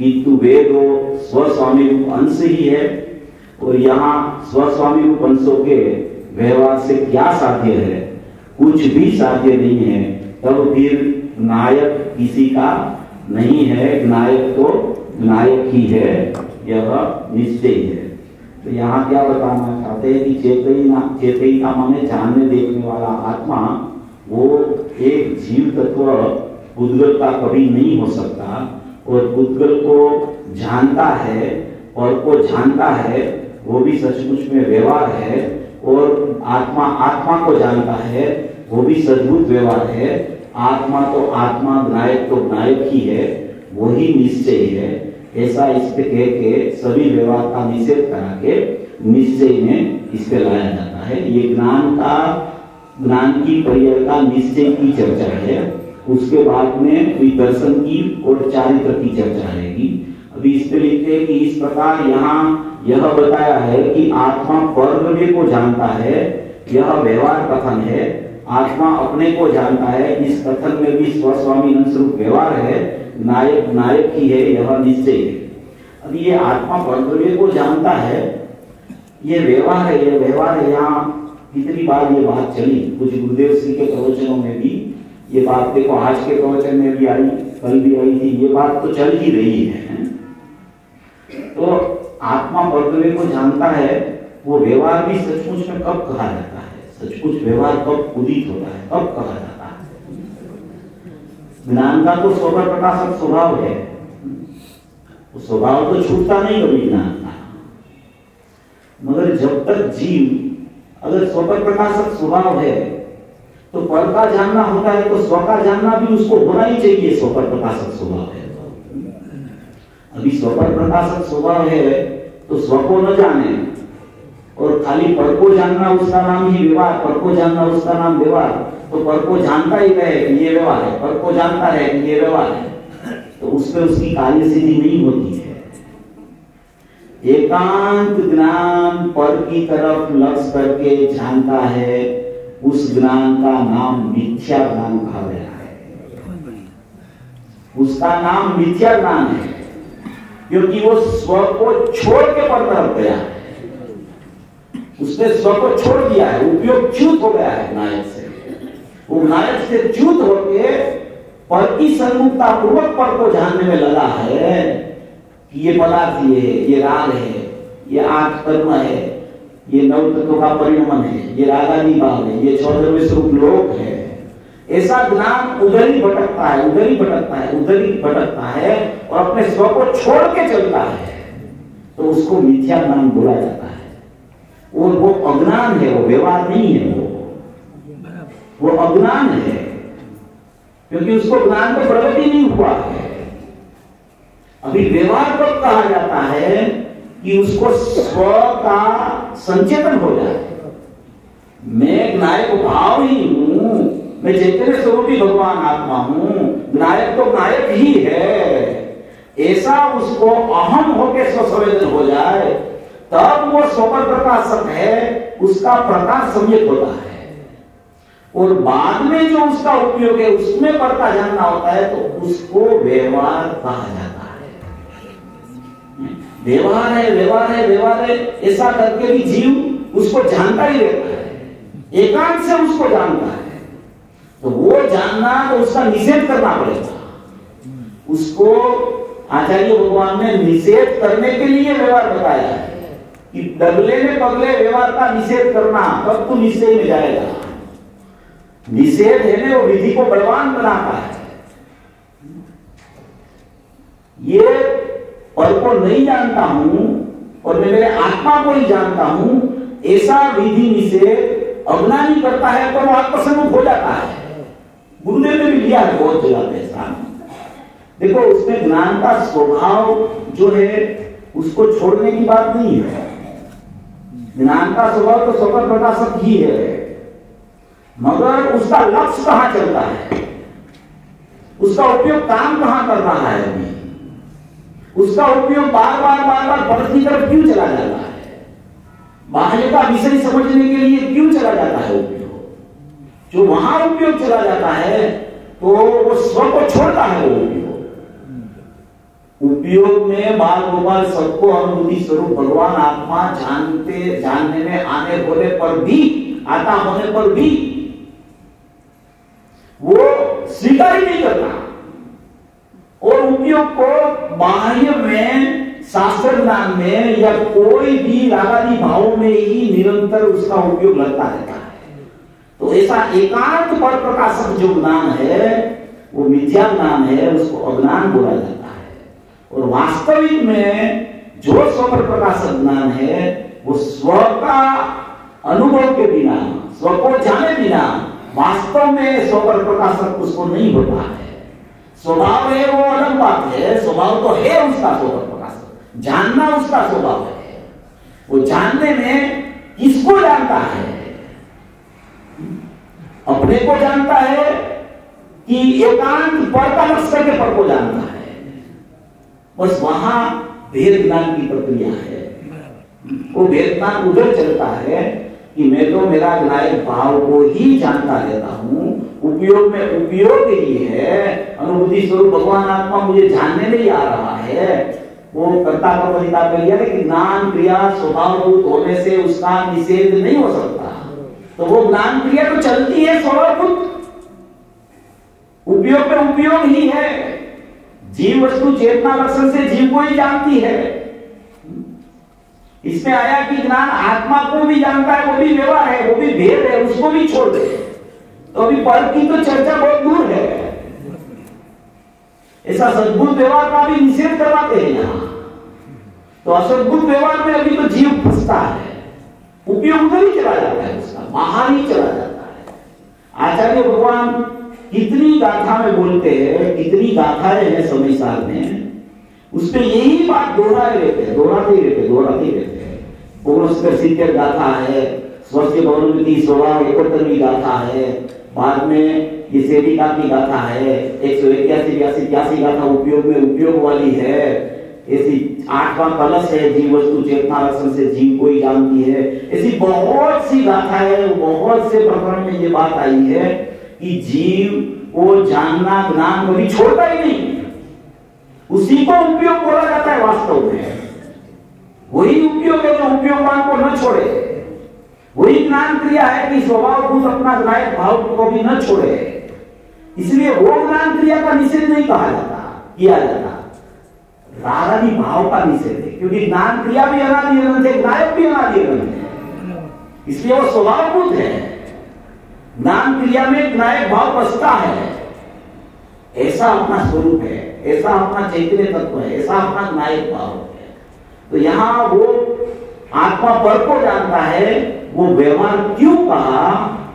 कि तू वेदो स्वस्वामी रूप अंश ही है, और यहाँ स्वस्वामी रूप अंशों के व्यवहार से क्या साध्य है, कुछ भी साध्य नहीं है, तब फिर नायक किसी का नहीं है, नायक तो नायक ही है, यह निश्चय है। तो यहाँ क्या बताना चाहते हैं कि चेतयिता माने जानने देखने वाला आत्मा, वो एक जीव तत्व पुद्गल का कभी नहीं हो सकता, और पुद्गल को जानता है और को जानता है, वो भी सचमुच में व्यवहार है, और आत्मा को जानता है, वो भी सद्भुत व्यवहार है। आत्मा तो आत्मा, नायक तो नायक ही है, वही निश्चय है। ऐसा इस पे कह के सभी व्यवहार का निषेध करा के निश्चय में इस पे लाया जाता है। ये ज्ञान की पर्याय का निश्चय की चर्चा है। उसके बाद में कोई दर्शन की और चारित्र की चर्चा रहेगी। अभी इस पे लिखते हैं कि इस प्रकार यहाँ यह बताया है कि आत्मा परद्रव्य को जानता है, यह व्यवहार कथन है। आत्मा अपने को जानता है, इस कथन में भी स्वस्वामी स्वरूप व्यवहार है, नायक नायक ही है, यह निश्चय है। अब ये आत्मा परद्रव्य को जानता है, ये व्यवहार है, यह व्यवहार है। यहाँ कितनी बार ये बात चली, कुछ गुरुदेव श्री के प्रवचनों में भी ये बात, देखो आज के प्रवचन में भी आई, कल भी आई थी, ये बात तो चल ही रही है। तो आत्मा परद्रव्य को जानता है, वो व्यवहार भी सचमुच में कब कहा जाता है, सचमुच व्यवहार कब उदित होता है, कब कहा जाता है। ज्ञान का तो स्वभाव प्रकाशक स्वभाव है, वो स्वभाव तो छूटता नहीं कभी ज्ञान का, मगर जब तक जीव अगर स्वपर प्रकाशक स्वभाव है तो पर का जानना होता है, तो स्व का जानना भी उसको होना ही चाहिए। स्वपर प्रकाशक स्वभाव है, अभी स्वपर प्रकाशक स्वभाव है तो स्व को न जाने और खाली पर को जानना उसका नाम ही व्यवहार, पर को जानना उसका नाम व्यवहार, तो पर को जानता ही रहे कि ये व्यवहार है, पर को जानता है कि ये व्यवहार है, तो उसमें उसकी कार्य सिद्धि नहीं होती है। एकांत ज्ञान पर की तरफ लक्ष्य करके जानता है, उस ज्ञान का नाम मिथ्या ज्ञान कहा गया है। उसका नाम मिथ्या ज्ञान है, क्योंकि वो स्व को छोड़ के पर तरफ गया है, उसने स्व को छोड़ दिया है, उपयोग च्युत हो गया है नायक से। वो नायक से च्युत होके पर की सन्मुखता पूर्वक पर को जानने में लगा है कि ये पदार्थ ये राग है, ये आठ कर्म है, ये नव तत्वों का परिणमन है, ये रागादि भाव है, ये चौदहवें स्वरूप लोक है। ऐसा ज्ञान उधर ही भटकता है, उधर ही भटकता है, उधर ही भटकता है और अपने स्व को छोड़ के चलता है, तो उसको मिथ्या ज्ञान बोला जाता है। और वो अज्ञान है, वो व्यवहार नहीं है, वो अज्ञान है, क्योंकि उसको ज्ञान को प्रगति नहीं हुआ है। अभी व्यवहार कब कहा जाता है कि उसको स्व का संचेतन हो जाए। मैं नायक भाव ही हूं, मैं चैतन्य स्वरूपी भगवान आत्मा हूं, नायक तो नायक ही है, ऐसा उसको अहम होकर स्वसंवेदन हो जाए, तब वो स्वपर प्रकाशक है, उसका प्रकाश सम्यक होता है। और बाद में जो उसका उपयोग है उसमें पड़ता जानना होता है, तो उसको व्यवहार कहा जाता है। व्यवहार है, व्यवहार है, व्यवहार है, ऐसा करके भी जीव उसको जानता ही रहता है, एकांत से उसको जानता है। तो वो जानना, तो उसका निषेध करना पड़ेगा। उसको आचार्य भगवान ने निषेध करने के लिए व्यवहार बताया है कि डगले में पगले व्यवहार का निषेध करना, तब तो निश्चय में जाएगा। निषेध है ना, वो विधि को बलवान बनाता है। ये पर को नहीं जानता हूं और मैं मेरे आत्मा को ही जानता हूं, ऐसा विधि निषेध अज्ञानी करता है, तो वो आत्मसन्मुख हो जाता है। गुरुदेव ने भी लिया है बहुत जगह पे ऐसा। देखो, उसमें ज्ञान का स्वभाव जो है उसको छोड़ने की बात नहीं है। ज्ञान का स्वभाव तो स्वपर प्रकाशक ही है, मगर उसका लक्ष्य कहां चलता है, उसका उपयोग काम कहां कर रहा है, अभी उसका उपयोग बार बार परत की तरफ क्यों चला जाता है, बाह्य का विषय समझने के लिए क्यों चला जाता है उपयोग। जो वहां उपयोग चला जाता है तो वो स्व को छोड़ता है, वो उपयोग उपयोग में बाल गोपाल सबको अनुभूति स्वरूप भगवान आत्मा जानने में आने होने पर भी, आता होने पर भी वो स्वीकार ही नहीं करता, और उपयोग को बाह्य में शास्त्र ज्ञान में या कोई भी रागादि भावों में ही निरंतर उसका उपयोग लगता रहता है। तो ऐसा एकांत पर प्रकाशक जो ज्ञान है वो मिथ्या ज्ञान है, उसको अज्ञान बोला जाता है। और वास्तविक में जो स्व पर प्रकाशक ज्ञान है वो स्व का अनुभव के बिना, स्व को जाने बिना वास्तव में स्व पर प्रकाशक उसको नहीं होता है। स्वभाव है वो अलग बात है, स्वभाव तो है उसका स्व पर प्रकाशक, जानना उसका स्वभाव है। वो जानने में किसको जानता है? अपने को जानता है कि एकांत पर का लक्ष्य के पर को जानता है। बस वहां भेद ज्ञान की प्रक्रिया है। वो भेद ज्ञान उधर चलता है कि मैं तो मेरा विनायक भाव को ही जानता रहता हूं, उपयोग में उपयोग ही है, अनुभूति स्वरूप भगवान आत्मा मुझे जानने नहीं आ रहा है। वो कर्ता कर्मणिता क्रिया है कि ज्ञान क्रिया स्वभावभूत होने से उसका निषेध नहीं हो सकता। तो वो ज्ञान क्रिया तो चलती है स्वभावभूत, उपयोग में उपयोग ही है। जीव वस्तु चेतना लक्षण से जीव को ही जानती है। इसमें आया कि ज्ञान आत्मा को भी जानता है, वो भी व्यवहार है, वो भी भेद है, उसको भी छोड़ दे। तो अभी पर की तो चर्चा बहुत दूर है। ऐसा सद्भुत व्यवहार का भी निषेध करवाते हैं यहां। तो असद्भुत व्यवहार में अभी तो जीव फंसता है, उपयोग उधर ही चला जाता है, उसका बाहर ही चला जाता है। आचार्य भगवान कितनी गाथा में बोलते हैं, कितनी गाथाएं हैं समय साल में, उसमें यही बात दोहराते ही रहते हैं। 69 गाथा है, स्वस्थ बहुरूपी स्वभाव 71वीं गाथा है, बाद में ये सेविका की गाथा है, 181 गाथा उपयोग में उपयोग वाली है, ऐसी 8वां कलश है, जीव वस्तु चेतना लक्षण से जीव को ही जानती है। ऐसी बहुत सी गाथाएं, बहुत से प्रकरण में ये बात आई है कि जीव को जानना ज्ञान कभी छोड़ता ही नहीं, उसी को उपयोग बोला जाता है। वास्तव में वही उपयोग है जो उपयोगवान को न छोड़े, वही ज्ञान क्रिया है कि स्वभावभूत अपना विनायक भाव को भी न छोड़े। इसलिए वो ज्ञान क्रिया का निषेध नहीं किया जाता, रागादि भाव का निषेध है, क्योंकि ज्ञान क्रिया भी अनादि अनंत है, विनायक भी अनादि अनंत है, इसलिए वो स्वभावभूत है। ज्ञान क्रिया में विनायक भाव बसता है, ऐसा अपना स्वरूप है, ऐसा अपना चैतन्य तत्व है, ऐसा अपना विनायक भाव है। तो यहां वो आत्मा पर को जानता है। वो व्यवहार क्यों कहा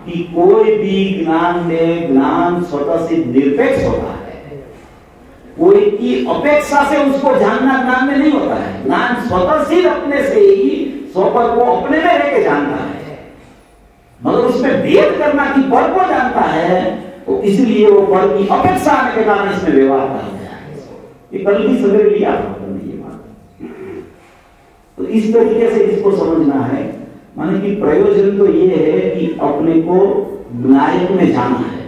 कि कोई भी ज्ञान में ज्ञान स्वतः से निरपेक्ष होता है, कोई की अपेक्षा से उसको जानना ज्ञान में नहीं होता है। ज्ञान स्वतः से अपने से ही स्वपर को अपने में रहकर जानता है, मगर उसमें भेद करना कि पर को जानता है, तो इसलिए वो पर की अपेक्षा आने के कारण इसमें व्यवहार कर गया है। ये कल भी सवेरे लिया था ये बात। तो इस तरीके से इसको समझना है, माने कि प्रयोजन तो ये है कि अपने को विनायक में जाना है।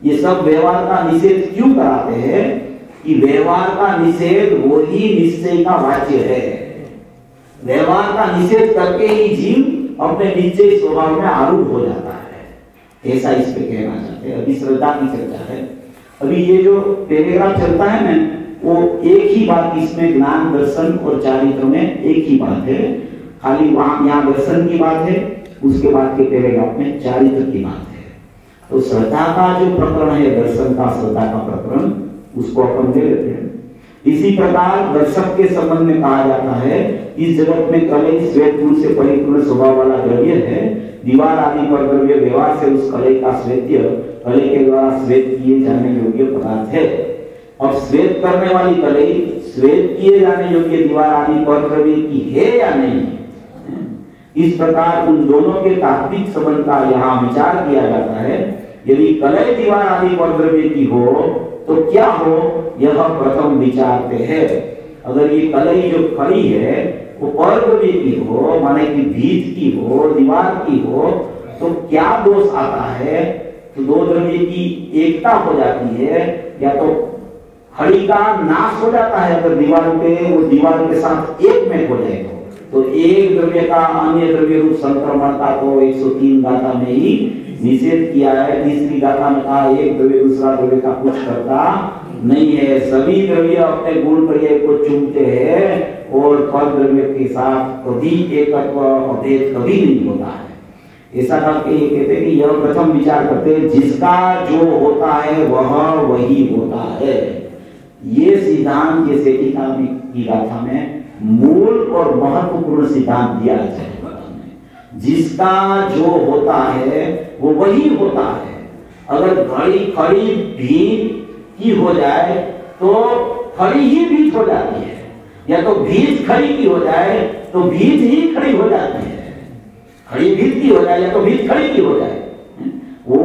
ये सब व्यवहार का निषेध क्यों कराते हैं कि व्यवहार का निषेध वही निश्चय का वाच्य है। व्यवहार का निषेध करके ही जीव अपने निश्चय स्वभाव में आरूढ़ हो जाता है, ऐसा इस पे कहना चाहते हैं। अभी श्रद्धा की चर्चा है। अभी ये जो पैराग्राफ चलता है ना, वो एक ही बात इसमें ज्ञान दर्शन और चारित्र में एक ही बात है, खाली वहां यहाँ दर्शन की बात है, उसके बाद के पैराग्राफ में चारित्र की बात है। तो श्रद्धा का जो प्रकरण है, दर्शन का श्रद्धा का प्रकरण, उसको अपन ले लेते हैं। इसी प्रकार दर्शक के संबंध में कहा जाता है, इस जगत में कलय श्वेत गुण से परिपूर्ण स्वभाव वाला द्रव्य है। दीवार आदि पर द्रव्य व्यवहार से उस कलय का श्वेत्य कलय के द्वारा श्वेत किए जाने योग्य पदार्थ है। अब श्वेत करने वाली कलय श्वेत किए जाने योग्य दीवार आदि पर द्रव्य की है या नहीं, इस प्रकार उन दोनों के तात्विक संबंध का यहाँ विचार किया जाता है। यदि कलय दीवार आदि पर द्रव्य की हो तो क्या हो, यह प्रथम विचारते हैं। अगर ये कलई जो खड़ी है वो पर द्रव्य की हो, माने कि भीत की हो, दीवार की हो, तो क्या दोष आता है? तो दो द्रव्य की एकता हो जाती है, या तो खड़ी का नाश हो जाता है अगर दीवार पे वो दीवार के साथ एक में हो जाए तो एक द्रव्य का अन्य द्रव्य रूप संक्रमणता को 103 गाथा में ही निषेध किया है। तीसरी गाथा में कहा एक द्रव्य दूसरा द्रव्य का कुछ करता नहीं है, सभी द्रव्य अपने गुण पर्याय को चुनते हैं और फल द्रव्य के साथ कभी एकत्व अभेद कभी नहीं होता है। ऐसा करके ये कहते हैं कि यह प्रथम विचार करते हैं जिसका जो होता है वह वही होता है। ये सिद्धांत ये सेठिका की गाथा में मूल और महत्वपूर्ण सिद्धांत दिया है। जिसका जो होता है वो वही होता है। अगर घड़ी खड़ी भीत की हो जाए तो खड़ी ही भीत हो जाती है, या तो भीत खड़ी की हो जाए तो भीत ही खड़ी हो जाती है। खड़ी भीत की हो जाए या तो भीत खड़ी की हो जाए, वो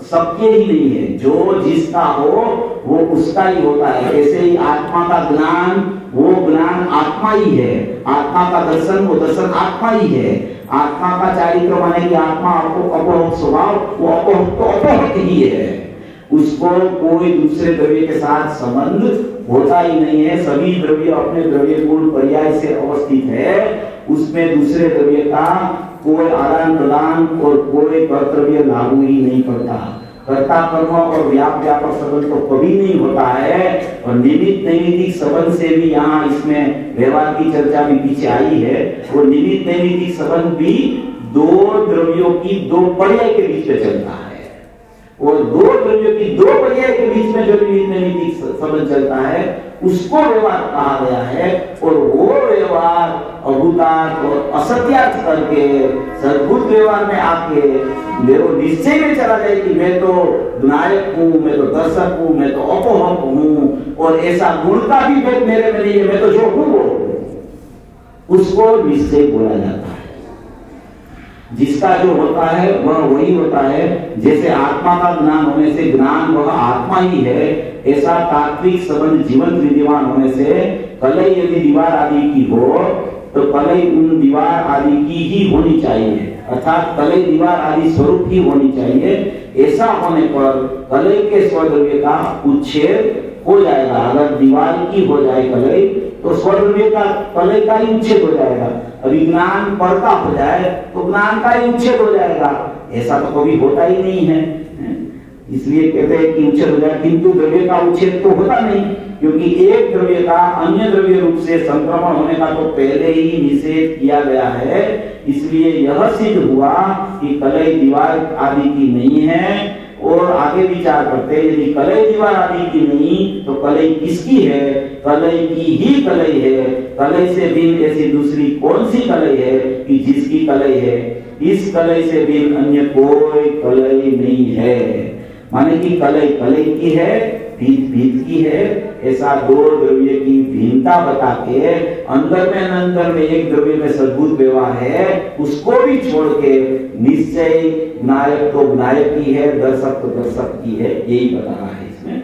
सबके ही नहीं है। जो जिसका हो वो उसका ही होता है। ऐसे ही आत्मा का ज्ञान वो ज्ञान आत्मा ही है, आत्मा का दर्शन वो दर्शन आत्मा ही है। आत्मा का चारित्र माने कि आत्मा अपरोक्त स्वभाव वो अपरोक्त ही है। उसको कोई दूसरे द्रव्य के साथ संबंध होता ही नहीं है। सभी द्रव्य अपने द्रव्य गुण पर्याय से अवस्थित है, उसमें दूसरे द्रव्य का कोई आदान प्रदान और कोई कर्तव्य लागू ही नहीं करता। कर्ता कर्म और व्यापक संबंध तो कभी नहीं होता है। और निमित्त नैमित्तिक संबंध से भी यहाँ इसमें व्यवहार की चर्चा भी पीछे आई है। वो निमित्त नैमित्तिक संबंध भी दो द्रव्यों की दो पर्याय के बीच में चलता है। और दो द्रव्यों की दो पर्याय के बीच में जो निमित्त नैमित्तिक संबंध चलता है उसको व्यवहार कहा गया है। और वो व्यवहार अभूतार्थ और असत्यार्थ करके सद्भुत व्यवहार में आके मेरे निश्चय में चला जाए कि मैं तो नायक हूँ, मैं तो दर्शक हूँ, मैं तो अपोहक हूँ और ऐसा गुण का भी भेद मेरे में नहीं है, मैं तो जो हूँ वो, उसको निश्चय बोला जाता है। जिसका जो होता है वह वही होता है। जैसे आत्मा का ज्ञान होने से ज्ञान वह आत्मा ही है, ऐसा तात्विक संबंध जीवंत विद्यमान होने से कलई यदि दीवार आदि की हो तो कलई उन दीवार आदि की ही होनी चाहिए, अर्थात कलई दीवार आदि स्वरूप ही होनी चाहिए। ऐसा होने पर कलई के स्वद्रव्य का उच्छेद हो जाएगा। अगर दीवार की हो जाए कलई तो स्वद्रव्य का कलई का ही उच्छेद हो जाएगा। अभी ज्ञान पर का हो जाए तो ज्ञान का ही उच्छेद हो जाएगा। ऐसा तो कभी होता ही नहीं है, इसलिए कहते हैं कि उच्छेद हो जाए, किंतु द्रव्य का उच्छेद तो होता नहीं, क्योंकि एक द्रव्य का अन्य द्रव्य रूप से संक्रमण होने का तो पहले ही निषेध किया गया है। इसलिए यह सिद्ध हुआ कि कलई दीवार आदि की नहीं है। और आगे विचार करते हैं यदि कलई दीवार आदि की नहीं तो कलई किसकी है? कलई की ही कलई है। कलई से भिन्न ऐसी दूसरी कौन सी कलई है कि जिसकी कलई है? इस कलई से भिन्न अन्य कोई कलई नहीं है। माने कि कलई कलई की है, भीत भीत की है। ऐसा दो द्रव्य की भिन्नता बता के अंदर में एक द्रव्य में सद्भुत व्यवहार है, उसको भी छोड़ के निश्चय नायक तो नायक की है, दर्शक तो दर्शक की है, यही बता रहा है इसमें।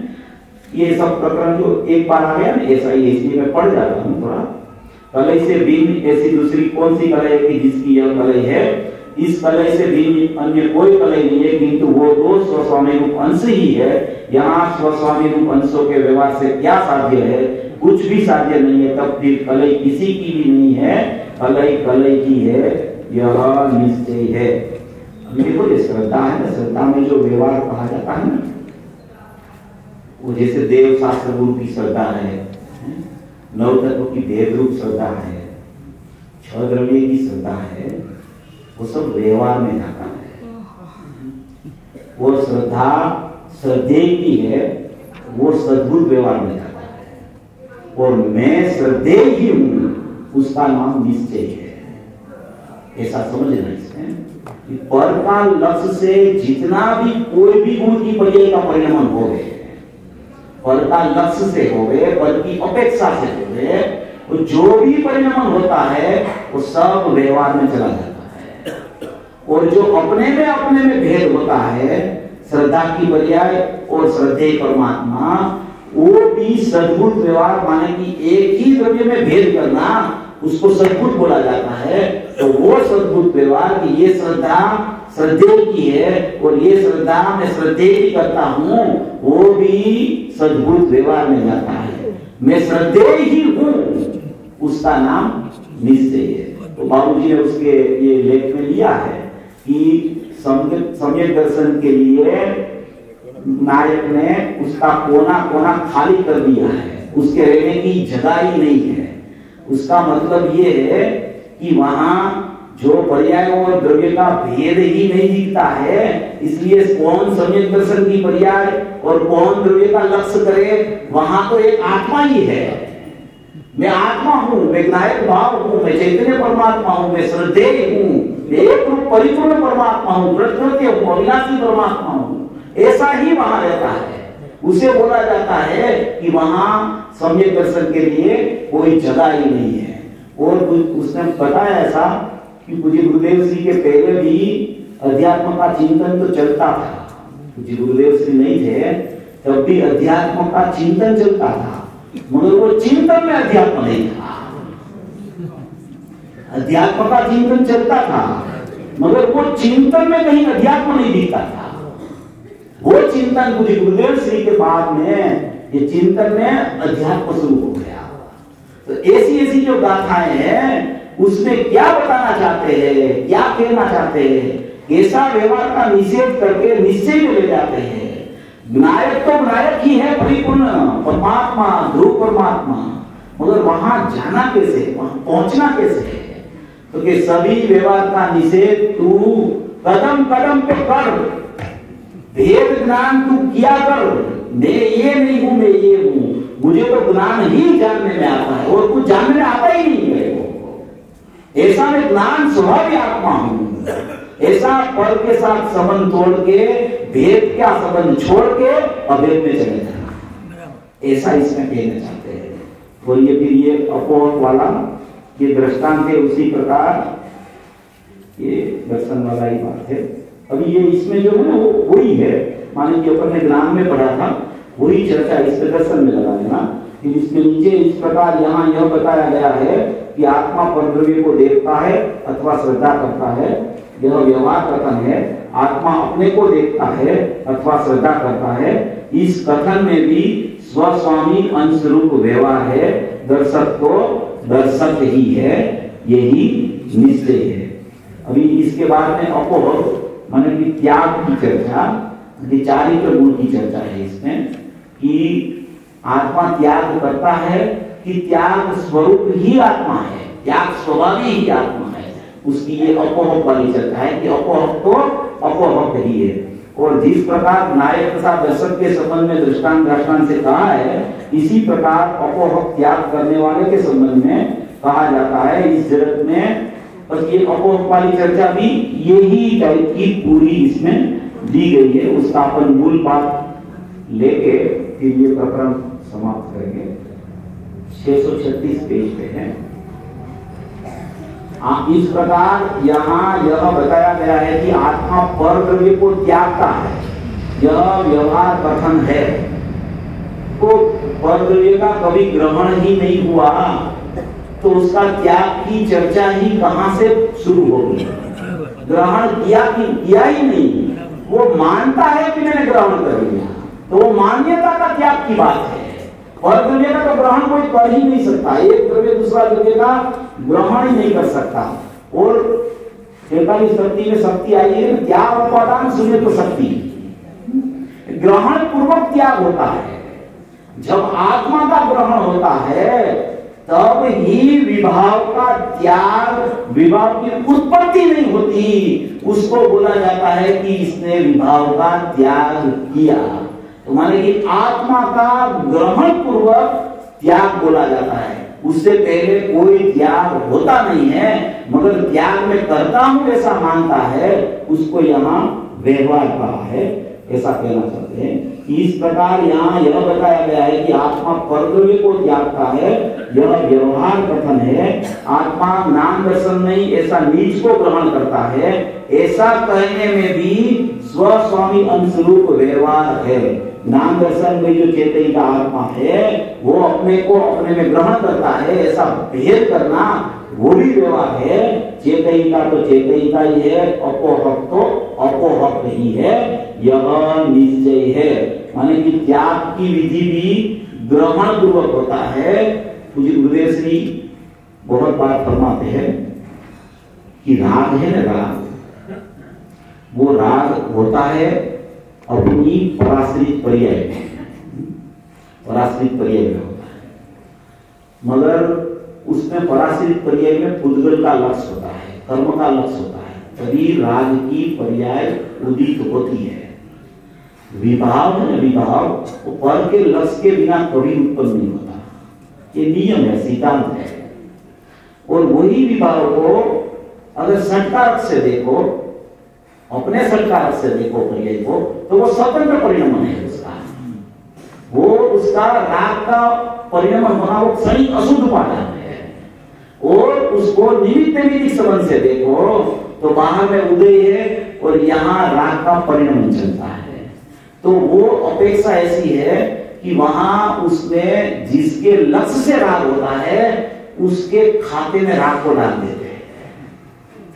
ये सब प्रकरण जो एक बार आ गया ना, ऐसा ही इसलिए मैं पढ़ जाता हूँ थोड़ा। कलई से भिन्न ऐसी दूसरी कौन सी कलई है कि जिसकी यह कलई है? इस कलई से भिन्न अन्य कोई कलई नहीं है, किंतु वो दो स्वस्वामी रूप अंश ही है। यहाँ स्वस्वामी रूप अंशों के व्यवहार से क्या साध्य है? कुछ भी साध्य नहीं है। तब फिर कलई किसी की भी नहीं है, कलई कलई की है, यह निश्चय है। देखो ये श्रद्धा है ना, श्रद्धा में जो व्यवहार कहा जाता है ना, वो जैसे देव शास्त्र गुरु की श्रद्धा है, नव तत्व की देव रूप श्रद्धा है, छह द्रव्य की श्रद्धा है, वो सब व्यवहार में जाता है। वो श्रद्धा श्रद्धेय की है, वो सद्भुत व्यवहार में जाता है। और मैं श्रद्धेय ही हूं, उसका नाम निश्चय है। ऐसा समझना इसमें कि पर का लक्ष्य से जितना भी कोई भी गुण की पर्याय का परिणाम हो गए, पर का लक्ष्य से हो गए, पर की अपेक्षा से हो गए, तो जो भी परिणाम होता है वो सब व्यवहार में चला जाता है। और जो अपने में भेद होता है, श्रद्धा की पर्याय और श्रद्धेय परमात्मा, वो भी सद्भुत व्यवहार माने कि एक ही द्रव्य में भेद करना, उसको सद्भुत बोला जाता है। तो वो सद्भुत व्यवहार की ये श्रद्धा श्रद्धेय की है, और ये श्रद्धा मैं श्रद्धेय की करता हूँ, वो भी सद्भूत व्यवहार में जाता है। मैं श्रद्धेय ही हूँ, उसका नाम निश्चय है। तो बाबूजी ने उसके ये लेख में लिया है कि सम्यक दर्शन के लिए नायक ने उसका कोना कोना खाली कर दिया है, उसके रहने की जगह ही नहीं है। उसका मतलब ये है कि वहां जो पर्यायों और द्रव्य का भेद ही नहीं दिखता है, इसलिए कौन सम्यक दर्शन की पर्याय और कौन द्रव्य का लक्ष्य करे, वहां तो एक आत्मा ही है। मैं आत्मा हूँ, मैं नायक भाव हूँ, मैं चैतन्य परमात्मा हूँ, मैं श्रद्धेय हूँ, एक रूप परिपूर्ण परमात्मा हूँ, प्रकृति हूँ, अविनाशी परमात्मा हूँ, ऐसा ही वहां रहता है। उसे बोला जाता है कि वहां सम्यक दर्शन के लिए कोई जगह ही नहीं है। और उसने बताया ऐसा कि पूज्य गुरुदेव श्री के पहले भी अध्यात्म का चिंतन तो चलता था। पूज्य गुरुदेव श्री नहीं थे तब भी अध्यात्म का चिंतन चलता था, मगर वो चिंतन में अध्यात्म नहीं था। अध्यात्म का चिंतन चलता था, मगर वो चिंतन में कहीं अध्यात्म नहीं दिखता था। वो चिंतन पूज्य गुरुदेव श्री के बाद में ये चिंतन में अध्यात्म शुरू हो गया। तो ऐसी ऐसी जो गाथाएं हैं उसमें क्या बताना चाहते हैं, क्या कहना चाहते हैं, ऐसा व्यवहार का निषेध करके निश्चय में ले जाते हैं। नायक तो नायक ही है, परिपूर्ण परमात्मा, ध्रुव परमात्मा, मगर वहां जाना कैसे, वहां पहुंचना कैसे है? तो कि सभी व्यवहार का निषेध तू कदम कदम पे कर, भेद ज्ञान तू किया कर। मैं ये नहीं हूं, मैं ये हूं, मुझे तो ज्ञान ही जानने में आता है और कुछ जानने में आता ही नहीं है। ऐसा मैं ज्ञान स्वभाव आत्मा हूं, ऐसा पर के साथ संबंध तोड़ के, भेद का संबंध छोड़ के अभेद में चले जाना, ऐसा इसमें कहना चाहते हैं। तो ये फिर ये अपोहक वाला ये दृष्टांत है, उसी प्रकार ये दर्शन वाला ही बात है। अभी ये इसमें जो है ना वो वही है, माने कि अपन ने ज्ञान में पढ़ा था वही चर्चा इस दर्शन में लगा देना। फिर इसके नीचे इस प्रकार यहाँ यह बताया गया है कि आत्मा परद्रव्य को देखता है अथवा श्रद्धा करता है, यह व्यवहार कथन है। आत्मा अपने को देखता है अथवा श्रद्धा करता है, इस कथन में भी स्वस्वामी अंश रूप व्यवहार है। दर्शक तो दर्शक ही है, यही निश्चय है। अभी इसके बाद में अपोह माने कि त्याग की चर्चा, चारित्र गुण की चर्चा है इसमें कि आत्मा त्याग करता है कि त्याग स्वरूप ही आत्मा है, त्याग स्वभावी ही आत्मा है। उसकी ये अपोहक वाली चर्चा है कि अपोहक तो अपोहक ही है। और जिस प्रकार नायक तथा दर्शक के संबंध में दृष्टांत से कहा है, इसी प्रकार अपोहक त्याग करने वाले के संबंध में कहा जाता है इस जगत में। और ये अपोहक वाली चर्चा भी यही टाइप की पूरी इसमें दी गई है। उसका अपन मूल बात लेके फिर ये प्रकरण समाप्त करेंगे। 636 पेज पे है। इस प्रकार यहाँ यह बताया गया है कि आत्मा पर द्रव्य को त्यागता है, यह व्यवहार कथन है। तो पर द्रव्य का कभी ग्रहण ही नहीं हुआ, तो उसका त्याग की चर्चा ही कहां से शुरू होगी? ग्रहण किया ही नहीं, वो मानता है कि मैंने ग्रहण कर लिया, तो वो मान्यता का त्याग की बात है। और द्रव्य का तो ग्रहण कोई कर ही नहीं सकता, एक द्रव्य दूसरा द्रव्य का ग्रहण ही नहीं कर सकता। और 43 शक्ति में शक्ति आई है, त्याग उपादान शून्य तो शक्ति, ग्रहण पूर्वक त्याग होता है। जब आत्मा का ग्रहण होता है तब ही विभाव का त्याग, विभाव की उत्पत्ति नहीं होती, उसको बोला जाता है कि इसने विभाव का त्याग किया। तो माने कि आत्मा का ग्रहण पूर्वक त्याग बोला जाता है, उससे पहले कोई त्याग होता नहीं है। मगर त्याग में करता हूं ऐसा मानता है, उसको यहाँ व्यवहार कहा है, ऐसा कहना चाहते हैं। इस प्रकार यहाँ यह बताया गया है कि आत्मा परद्रव्य को त्यागता है, यह व्यवहार कथन है। आत्मा नाम दर्शन नहीं, ऐसा नीच को ग्रहण करता है, ऐसा कहने में भी स्वस्वामी अंशरूप व्यवहार है। नाम दर्शन में जो चेतन का आत्मा है वो अपने को अपने में ग्रहण करता है, ऐसा भेद करना वो भी व्यवहार है। चेतयिता तो चेतयिता ही है, अपोहक तो अपोहक ही है, यह निश्चय है। माने कि त्याग की विधि भी ग्रहण पूर्वक होता है। पूज्य गुरुदेव श्री बहुत बार फरमाते हैं कि राग है ना, राग, वो राग होता है अपनी पराश्रित पर्याय में, पराश्रित पर्याय में होता है, मगर उसमें पराश्रित पर्याय में पुद्गल का लक्ष्य होता है, कर्म का लक्ष्य होता है, तभी राग की पर्याय उदित होती है। विभाव है ना, विभाव वो पर के लक्ष्य के बिना कभी उत्पन्न नहीं होता, ये नियम है, सिद्धांत है। और वही विभाव को अगर षटकारक से देखो, अपने षटकारक से देखो पर्याय को, तो वो स्वतंत्र परिणमन है उसका। वो उसका राग का परिणमन होना वो क्षणिक अशुद्ध पाठन है। और उसको निमित्त निमित्त संबंध से देखो तो बाहर में उदय है और यहाँ राग का परिणमन चलता है। तो वो अपेक्षा ऐसी है कि वहां उसमें जिसके लक्ष्य से राग होता है उसके खाते में राग को डाल देते हैं।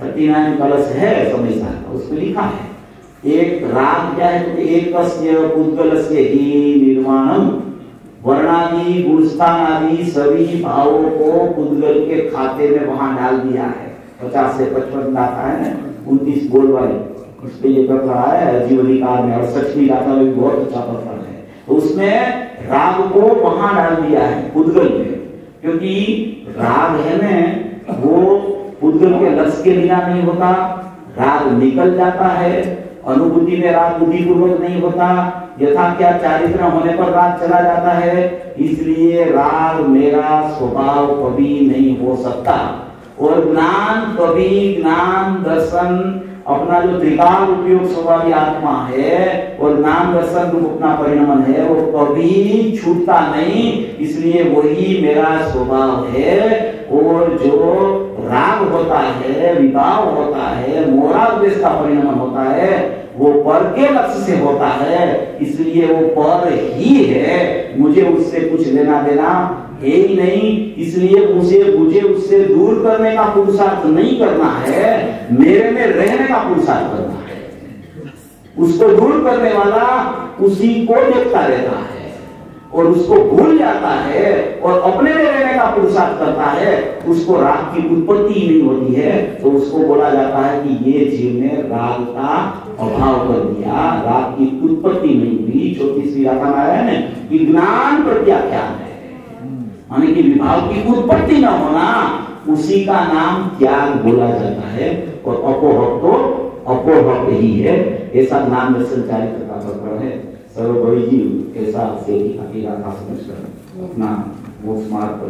39 कलश है समय उसमें लिखा है, एक राग क्या है, तो एक पुद्गलस्य ही निर्माणम, वर्णादि गुणस्थान आदि सभी भावों को पुद्गल के खाते में वहां डाल दिया है। 50 से 55 गाथा है ना, 29 गोल वाली, उस पे ये कर रहा है जीवनिकार में, और 60वीं गाथा में भी बहुत अच्छा प्रकरण है। तो उसमें राग को वहां डाल दिया है पुद्गल में, क्योंकि राग है ना वो पुद्गल के लक्ष्य के बिना नहीं होता, राग निकल जाता है, अनुभूति में राग बुद्धि पूर्वक नहीं होता, यथा क्या चारित्र होने पर राग चला जाता है। इसलिए राग मेरा स्वभाव कभी नहीं हो सकता। और ज्ञान कभी, ज्ञान दर्शन अपना जो त्रिकाल उपयोग स्वभावी आत्मा है और ज्ञान दर्शन रूप अपना परिणमन है, वो कभी छूटता नहीं, इसलिए वही मेरा स्वभाव है। और जो राग होता है, विभाव होता है, मोरा उद्देश्य का परिणमन होता है, वो पर के लक्ष्य से होता है, इसलिए वो पर ही है, मुझे उससे कुछ लेना देना है ही नहीं। इसलिए मुझे उससे दूर करने का पुरुषार्थ नहीं करना है, मेरे में रहने का पुरुषार्थ करना है। उसको दूर करने वाला उसी को देखता रहता है और उसको भूल जाता है और अपने में रहने का पुरुषार्थ करता है, उसको राग की उत्पत्ति नहीं होती है। तो उसको बोला जाता है कि ये जीव ने राग का अभाव कर दिया, राग की उत्पत्ति नहीं हुई। 34वीं गाथा में आया है कि ज्ञान प्रत्याख्यान है, माने कि विभाव की उत्पत्ति न होना, उसी का नाम त्याग बोला जाता है। और अपोहक तो अपोहक ही है, ऐसा ज्ञान दर्शन चारित्र का प्रकरण है। सर्वभवी जीव ऐसा से ही अपना मोक्ष मार्ग पर